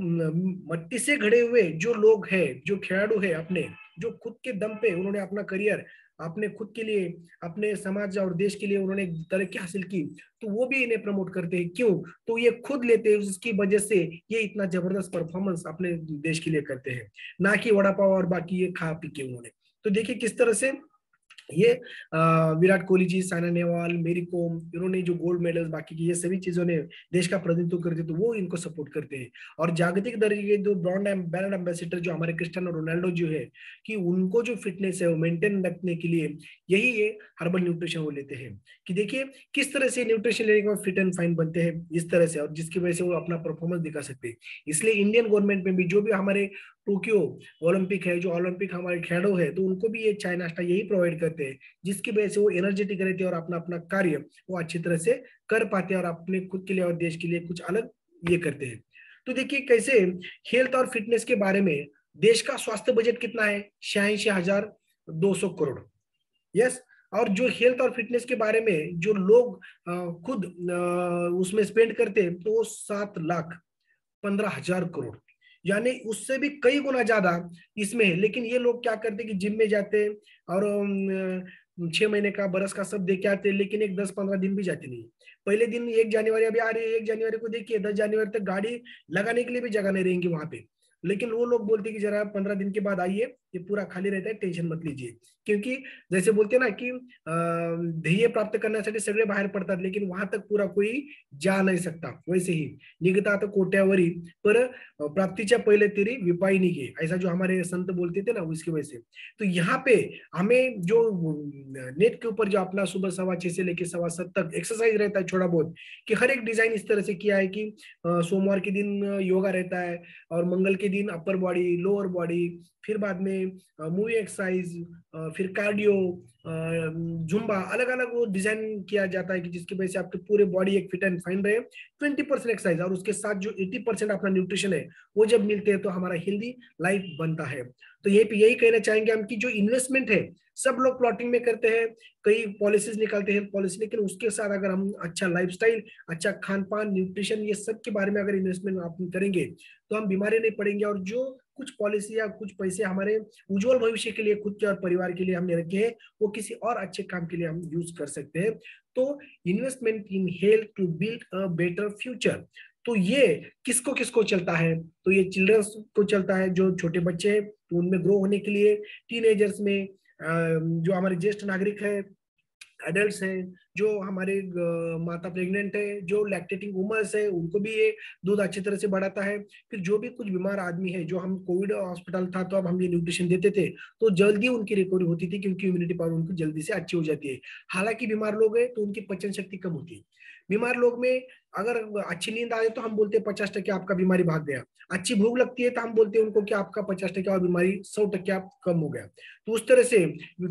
मट्टी से घड़े हुए जो लोग हैं, जो खिलाड़ू है अपने, जो खुद के दम पे उन्होंने अपना करियर अपने खुद के लिए, अपने समाज और देश के लिए उन्होंने तरक्की हासिल की, तो वो भी इन्हें प्रमोट करते हैं। क्यों? तो ये खुद लेते हैं, उसकी वजह से ये इतना जबरदस्त परफॉर्मेंस अपने देश के लिए करते हैं, ना कि वड़ा पाव और बाकी ये खा पी के उन्होंने। तो देखिए किस तरह से ये विराट कोहली जी, साइना नेहवाल, मेरी कोम, इन्होंने जो गोल्ड मेडल्स बाकी की ये सभी चीजों ने देश का प्रतिनिधित्व करते, तो वो इनको सपोर्ट करते हैं। और जागतिक दर्जे के जो ब्रांड एम्बेसडर जो हमारे क्रिस्टियानो रोनाल्डो जो है, कि उनको जो फिटनेस है वो मेंटेन रखने के लिए यही ये हर्बल न्यूट्रिशन वो लेते हैं। कि देखिए किस तरह से न्यूट्रिशन लेने के बाद फिट एंड फाइन बनते हैं इस तरह से, और जिसकी वजह से वो अपना परफॉर्मेंस दिखा सकते हैं। इसलिए इंडियन गवर्नमेंट में भी जो भी हमारे टोक्यो ओलंपिक है, जो ओलंपिक हमारे खिलाड़ू है, तो उनको भी ये चाय नाश्ता यही प्रोवाइड करते हैं, जिसकी वजह से वो एनर्जेटिक रहते हैं और अपना अपना कार्य वो अच्छी तरह से कर पाते हैं और अपने खुद के लिए और देश के लिए कुछ अलग ये करते हैं। तो देखिए कैसे हेल्थ और फिटनेस के बारे में देश का स्वास्थ्य बजट कितना है, 86,200 करोड़। यस। और जो हेल्थ और फिटनेस के बारे में जो लोग खुद उसमें स्पेंड करते हैं, तो वो 7,15,000 करोड़, यानी उससे भी कई गुना ज्यादा इसमें है। लेकिन ये लोग क्या करते हैं कि जिम में जाते हैं और 6 महीने का, बरस का सब दे के आते हैं, लेकिन एक 10-15 दिन भी जाते नहीं। पहले दिन 1 जनवरी अभी आ रही है, 1 जनवरी को देखिए 10 जनवरी तक गाड़ी लगाने के लिए भी जगह नहीं रहेंगी वहां पे। लेकिन वो लोग बोलते हैं कि जरा 15 दिन के बाद आइए, ये पूरा खाली रहता है, टेंशन मत लीजिए। क्योंकि जैसे बोलते हैं ना कि ध्येय प्राप्त करण्यासाठी सगळे बाहेर पडतात, लेकिन वहां तक पूरा कोई जा नहीं सकता। वैसे ही निगता तो कोट्यावरी, पर प्राप्तीच्या पहले तेरी विपाई निघे, ऐसा जो हमारे संत बोलते थे ना, उसकी वजह से। तो यहाँ पे हमें जो नेट के ऊपर जो अपना सुबह 6:15 से लेकर 7:15 तक एक्सरसाइज रहता है छोटा बहुत, कि हर एक डिजाइन इस तरह से किया है कि सोमवार के दिन योगा रहता है, और मंगल के दिन अपर बॉडी, लोअर बॉडी, फिर बाद में मूवी एक्सरसाइज, फिर कार्डियो, जुम्बा, अलग अलग वो डिजाइन किया जाता है कि जिसकी वजह से आपकी पूरी बॉडी एक फिट एंड फाइन रहे। 20% एक्सरसाइज और उसके साथ जो 80% अपना न्यूट्रिशन है वो जब मिलते हैं, तो हमारा हेल्दी लाइफ बनता है। तो यही कहना चाहेंगे हम कि जो इन्वेस्टमेंट है सब लोग प्लॉटिंग में करते हैं, कई पॉलिसीज निकालते हैं पॉलिसी, लेकिन उसके साथ अगर हम अच्छा लाइफस्टाइल, अच्छा खान पान, न्यूट्रिशन, ये सब के बारे में अगर इन्वेस्टमेंट आप करेंगे, तो हम बीमारी नहीं पड़ेंगे। और जो कुछ पॉलिसी या कुछ पैसे हमारे उज्जवल भविष्य के लिए, खुद के और परिवार के लिए हमने रखे हैं, वो किसी और अच्छे काम के लिए हम यूज कर सकते हैं। तो investment in health to build a better future, तो ये किसको किसको चलता है? तो ये चिल्ड्रंस को चलता है, जो छोटे बच्चे हैं तो उनमें ग्रो होने के लिए, टीनेजर्स में, जो हमारे ज्येष्ठ नागरिक है, एडल्ट्स हैं, जो हमारे माता प्रेग्नेंट है, जो लैक्टेटिंग वुमन्स है, उनको भी ये दूध अच्छी तरह से बढ़ाता है। फिर जो भी कुछ बीमार आदमी है, जो हम कोविड हॉस्पिटल था तो अब हम ये न्यूट्रिशन देते थे, तो जल्दी उनकी रिकवरी होती थी, क्योंकि इम्यूनिटी पावर उनकी जल्दी से अच्छी हो जाती है। हालांकि बीमार लोग हैं तो उनकी पचन शक्ति कम होती है। बीमार लोग में अगर अच्छी नींद आए तो हम बोलते हैं 50% आपका बीमारी भाग गया। अच्छी भूख लगती है तो हम बोलते हैं उनको कि आपका 50% और बीमारी 100% आप कम हो गया। तो उस तरह से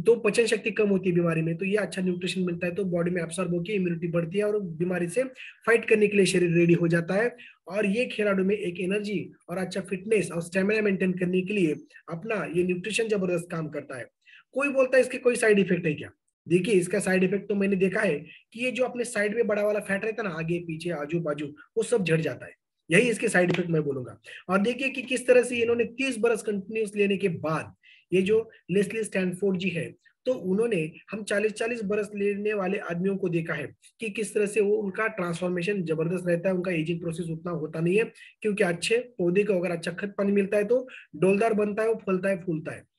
तो पचन शक्ति कम होती है बीमारी में, तो ये अच्छा न्यूट्रिशन मिलता है तो बॉडी में एब्सॉर्ब होकर इम्यूनिटी बढ़ती है और बीमारी से फाइट करने के लिए शरीर रेडी हो जाता है। और ये खिलाड़ियों में एक एनर्जी और अच्छा फिटनेस और स्टेमिना मेंटेन करने के लिए अपना ये न्यूट्रिशन जबरदस्त काम करता है। कोई बोलता है इसके कोई साइड इफेक्ट है क्या? देखिए इसका साइड इफेक्ट तो मैंने देखा है कि ये जो अपने साइड में बड़ा वाला फैट रहता है ना, आगे पीछे आजू बाजू, वो सब झड़ जाता है। यही इसके साइड इफेक्ट मैं बोलूंगा। और देखिए कि किस तरह से इन्होंने 30 बरस कंटिन्यूस लेने के बाद, ये जो लेस्ली स्टैनफोर्ड जी है, तो उन्होंने हम 40-40 बरस लेने वाले आदमियों को देखा है कि किस तरह से वो उनका ट्रांसफॉर्मेशन जबरदस्त रहता है, उनका एजिंग प्रोसेस उतना होता नहीं है, क्योंकि अच्छे पौधे को अगर अच्छा खत पानी मिलता है तो डोलदार बनता है, वो फलता है फूलता है।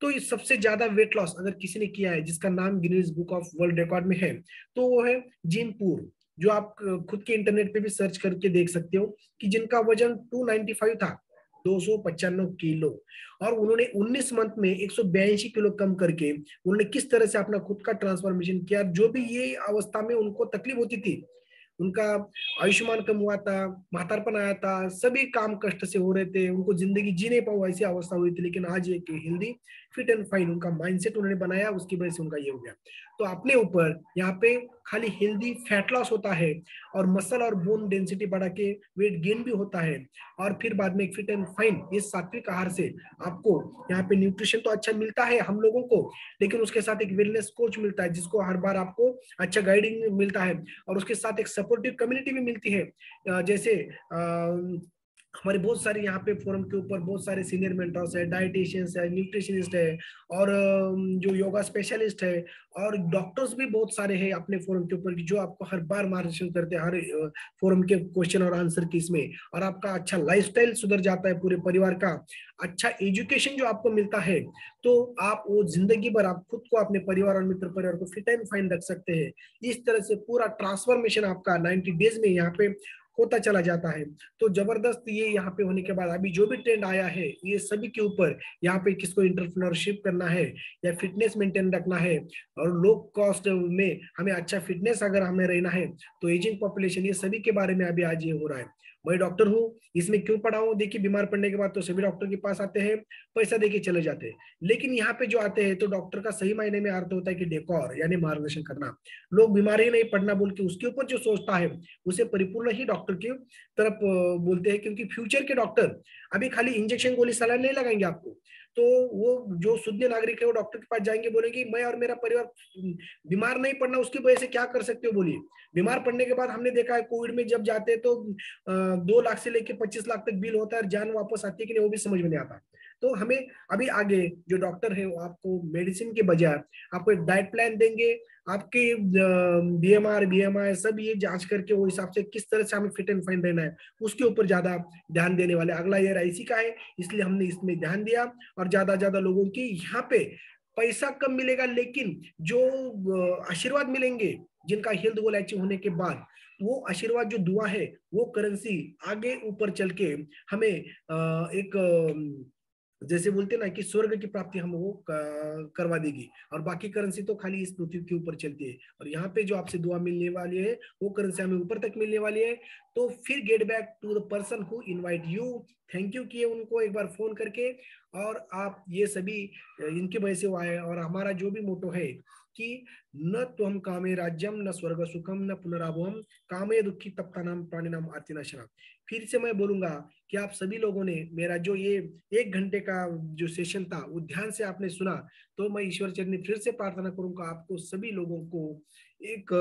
तो ये सबसे ज्यादा वेट लॉस अगर किसी ने किया है, जिसका नाम Guinness book of world record में है, तो वो है जिन पूर। जो आप खुद के इंटरनेट पे भी सर्च करके देख सकते हो, कि जिनका वजन 295 था, 295 किलो, और उन्होंने 19 मंथ में 182 किलो कम करके उन्होंने किस तरह से अपना खुद का ट्रांसफॉर्मेशन किया। जो भी ये अवस्था में उनको तकलीफ होती थी, उनका आयुष्मान कम हुआ था, मातारपन आया था, सभी काम कष्ट से हो रहे थे, उनको जिंदगी जी नहीं पाओ ऐसी अवस्था हुई थी, लेकिन आज एक हेल्दी फिट एंड फाइन उनका माइंडसेट उन्होंने बनाया, उसकी वजह से उनका ये हो गया। तो अपने ऊपर यहाँ पे खाली हेल्दी फैट लॉस होता है, और मसल और बोन डेंसिटी बढ़ा के वेट गेन भी होता है, और फिर बाद में फिट एंड फाइन इस सात्विक आहार से आपको यहाँ पे न्यूट्रिशन तो अच्छा मिलता है हम लोगों को, लेकिन उसके साथ एक वेलनेस कोच मिलता है जिसको हर बार आपको अच्छा गाइडिंग मिलता है, और उसके साथ एक सपोर्टिव कम्युनिटी भी मिलती है। जैसे हमारे बहुत सारे यहाँ पे फोरम के ऊपर बहुत सारे सीनियर मेंटर्स है, डाइटिशियंस है, न्यूट्रिशनिस्ट है, और जो योगा स्पेशलिस्ट है, और डॉक्टर्स भी बहुत सारे हैं अपने फोरम के ऊपर, जो आपको हर बार मार्गदर्शन करते हैं हर फोरम के क्वेश्चन और आंसर की इसमें, और आपका अच्छा लाइफस्टाइल सुधर जाता है पूरे परिवार का, अच्छा एजुकेशन जो आपको मिलता है, तो आप वो जिंदगी भर आप खुद को, अपने परिवार और मित्र परिवार को फिट एंड फाइन रख सकते हैं। इस तरह से पूरा ट्रांसफॉर्मेशन आपका 90 डेज में यहाँ पे होता चला जाता है। तो जबरदस्त ये यहाँ पे होने के बाद अभी जो भी ट्रेंड आया है, ये सभी के ऊपर यहाँ पे किसको इंटरप्रेन्योरशिप करना है या फिटनेस मेंटेन रखना है, और लो कॉस्ट में हमें अच्छा फिटनेस अगर हमें रहना है, तो एजिंग पॉपुलेशन, ये सभी के बारे में अभी आज ये हो रहा है। मैं डॉक्टर हूँ, इसमें क्यों पढ़ा हूँ? देखिए, बीमार पड़ने के बाद तो सभी डॉक्टर के पास आते हैं, पैसा देके चले जाते हैं, लेकिन यहाँ पे जो आते हैं तो डॉक्टर का सही मायने में अर्थ होता है कि डेकोर यानी मार्गदर्शन करना। लोग बीमार ही नहीं पड़ना बोल के उसके ऊपर जो सोचता है, उसे परिपूर्ण ही डॉक्टर की तरफ बोलते हैं, क्योंकि फ्यूचर के डॉक्टर अभी खाली इंजेक्शन गोली सलाह नहीं लगाएंगे आपको। तो वो जो शुद्ध नागरिक है वो डॉक्टर के पास जाएंगे, बोलेंगे मैं और मेरा परिवार बीमार नहीं पड़ना, उसकी वजह से क्या कर सकते हो बोलिए। बीमार पड़ने के बाद हमने देखा है कोविड में जब जाते हैं तो 2 लाख से लेकर 25 लाख तक बिल होता है, और जान वापस आती है कि नहीं वो भी समझ में नहीं आता। तो हमें अभी आगे जो डॉक्टर है वो आपको मेडिसिन के बजाय आपको एक डाइट प्लान देंगे, आपके BMR BMI सब ये जांच करके वो हिसाब से किस तरह से हमें फिट एंड फाइन रहना है उसके ऊपर ज्यादा ध्यान देने वाले। अगला ईयर IC का है, इसलिए हमने इसमें ध्यान दिया, और ज्यादा लोगों की यहाँ पे पैसा कम मिलेगा, लेकिन जो आशीर्वाद मिलेंगे जिनका हेल्थ गोल अचीव होने के बाद, वो आशीर्वाद जो दुआ है वो करेंसी आगे ऊपर चल के हमें एक जैसे बोलते ना कि स्वर्ग की प्राप्ति हम वो करवा देगी, और बाकी करेंसी तो खाली इस पृथ्वी के ऊपर चलती है, और यहाँ पे जो आपसे दुआ मिलने वाली है वो करेंसी हमें ऊपर तक मिलने वाली है। तो फिर get back to the person who invite you, thank you किए उनको एक बार फोन करके, और आप ये सभी इनकी वजह से हुआ है। और हमारा जो भी मोटो है कि न तो हम कामे राज्यम न स्वर्ग सुखम न पुनराभवम कामे दुखी तप्ता नाम प्राणी नाम आतिनाशना। फिर से मैं बोलूंगा कि आप सभी लोगों ने मेरा जो ये 1 घंटे का जो सेशन था वो ध्यान से आपने सुना, तो मैं ईश्वर चरणी फिर से प्रार्थना करूंगा आपको सभी लोगों को एक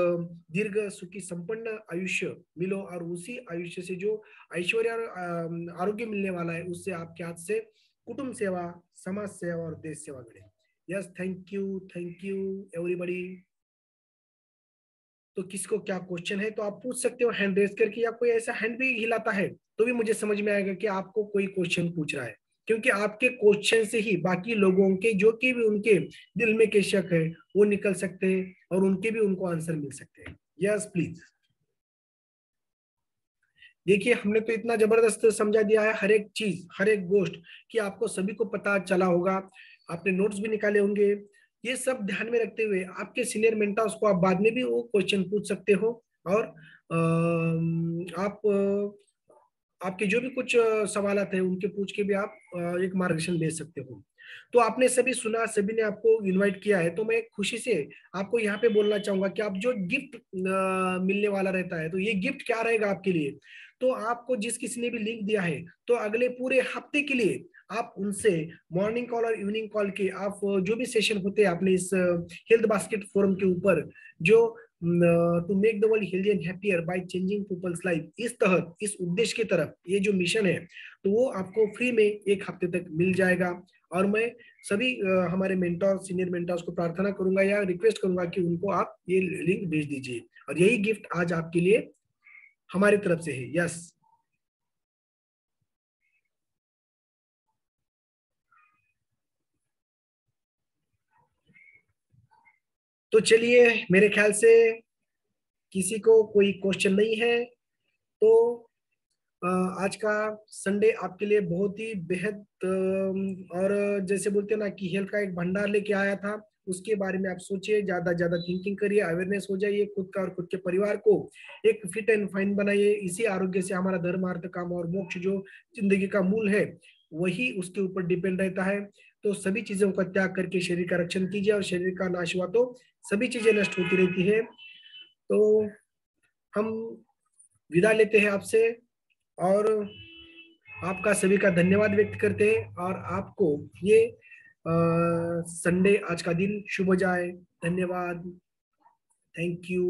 दीर्घ सुखी संपन्न आयुष्य मिलो, और उसी आयुष्य से जो ऐश्वर्य और आरोग्य मिलने वाला है उससे आपके हाथ से कुटुंब सेवा, समाज सेवा और देश सेवा बढ़े। Yes, thank you everybody. तो किसको क्या क्वेश्चन है तो आप पूछ सकते हो हैंड रेज करके, या कोई ऐसा हैंड भी हिलाता है तो भी मुझे समझ में आएगा कि आपको कोई क्वेश्चन पूछ रहा है, क्योंकि आपके क्वेश्चन से ही बाकी लोगों के जो कि भी उनके दिल में के शक है वो निकल सकते हैं, और उनके भी उनको आंसर मिल सकते हैं। Yes please. देखिए, हमने तो इतना जबरदस्त समझा दिया है हर एक चीज, हर एक गोष्ट, कि आपको सभी को पता चला होगा, आपने नोट्स भी निकाले होंगे। ये सब ध्यान में रखते हुए आपके सीनियर मेंटर्स को आप बाद में भी वो क्वेश्चन पूछ सकते हो, और आप आपके जो भी कुछ सवाल है उनके पूछ के भी आप एक मार्गदर्शन ले सकते हो। तो आपने सभी सुना, सभी ने आपको इनवाइट किया है, तो मैं खुशी से आपको यहाँ पे बोलना चाहूंगा कि आप जो गिफ्ट मिलने वाला रहता है, तो ये गिफ्ट क्या रहेगा आपके लिए। तो आपको जिस किसी ने भी लिंक दिया है, तो अगले पूरे हफ्ते के लिए आप उनसे मॉर्निंग कॉल और इवनिंग कॉल के आप जो भी सेशन होते हैं अपने इस हेल्थ बास्केट फोरम के ऊपर, जो to make the world healthy and happier by changing people's life, इस तहत इस उद्देश्य की तरफ ये जो मिशन है, तो वो आपको फ्री में 1 हफ्ते तक मिल जाएगा। और मैं सभी हमारे मेंटोर, सीनियर मेंटर्स को प्रार्थना करूंगा या रिक्वेस्ट करूंगा कि उनको आप ये लिंक भेज दीजिए, और यही गिफ्ट आज आपके लिए हमारी तरफ से है। यस, तो चलिए, मेरे ख्याल से किसी को कोई क्वेश्चन नहीं है तो आज का संडे आपके लिए बहुत ही बेहद और जैसे बोलते हैं ना कि हेल्थ का एक भंडार लेके आया था। उसके बारे में आप सोचिए, ज्यादा ज्यादा थिंकिंग करिए, अवेयरनेस हो जाइए खुद का और खुद के परिवार को एक फिट एंड फाइन बनाइए। इसी आरोग्य से हमारा धर्म अर्थ काम और मोक्ष जो जिंदगी का मूल है वही उसके ऊपर डिपेंड रहता है। तो सभी चीजों का त्याग करके शरीर का रक्षण कीजिए, और शरीर का नाश हुआ तो सभी चीजें नष्ट होती रहती है। तो हम विदा लेते हैं आपसे और आपका सभी का धन्यवाद व्यक्त करते हैं, और आपको ये संडे आज का दिन शुभ जाए। धन्यवाद। Thank you.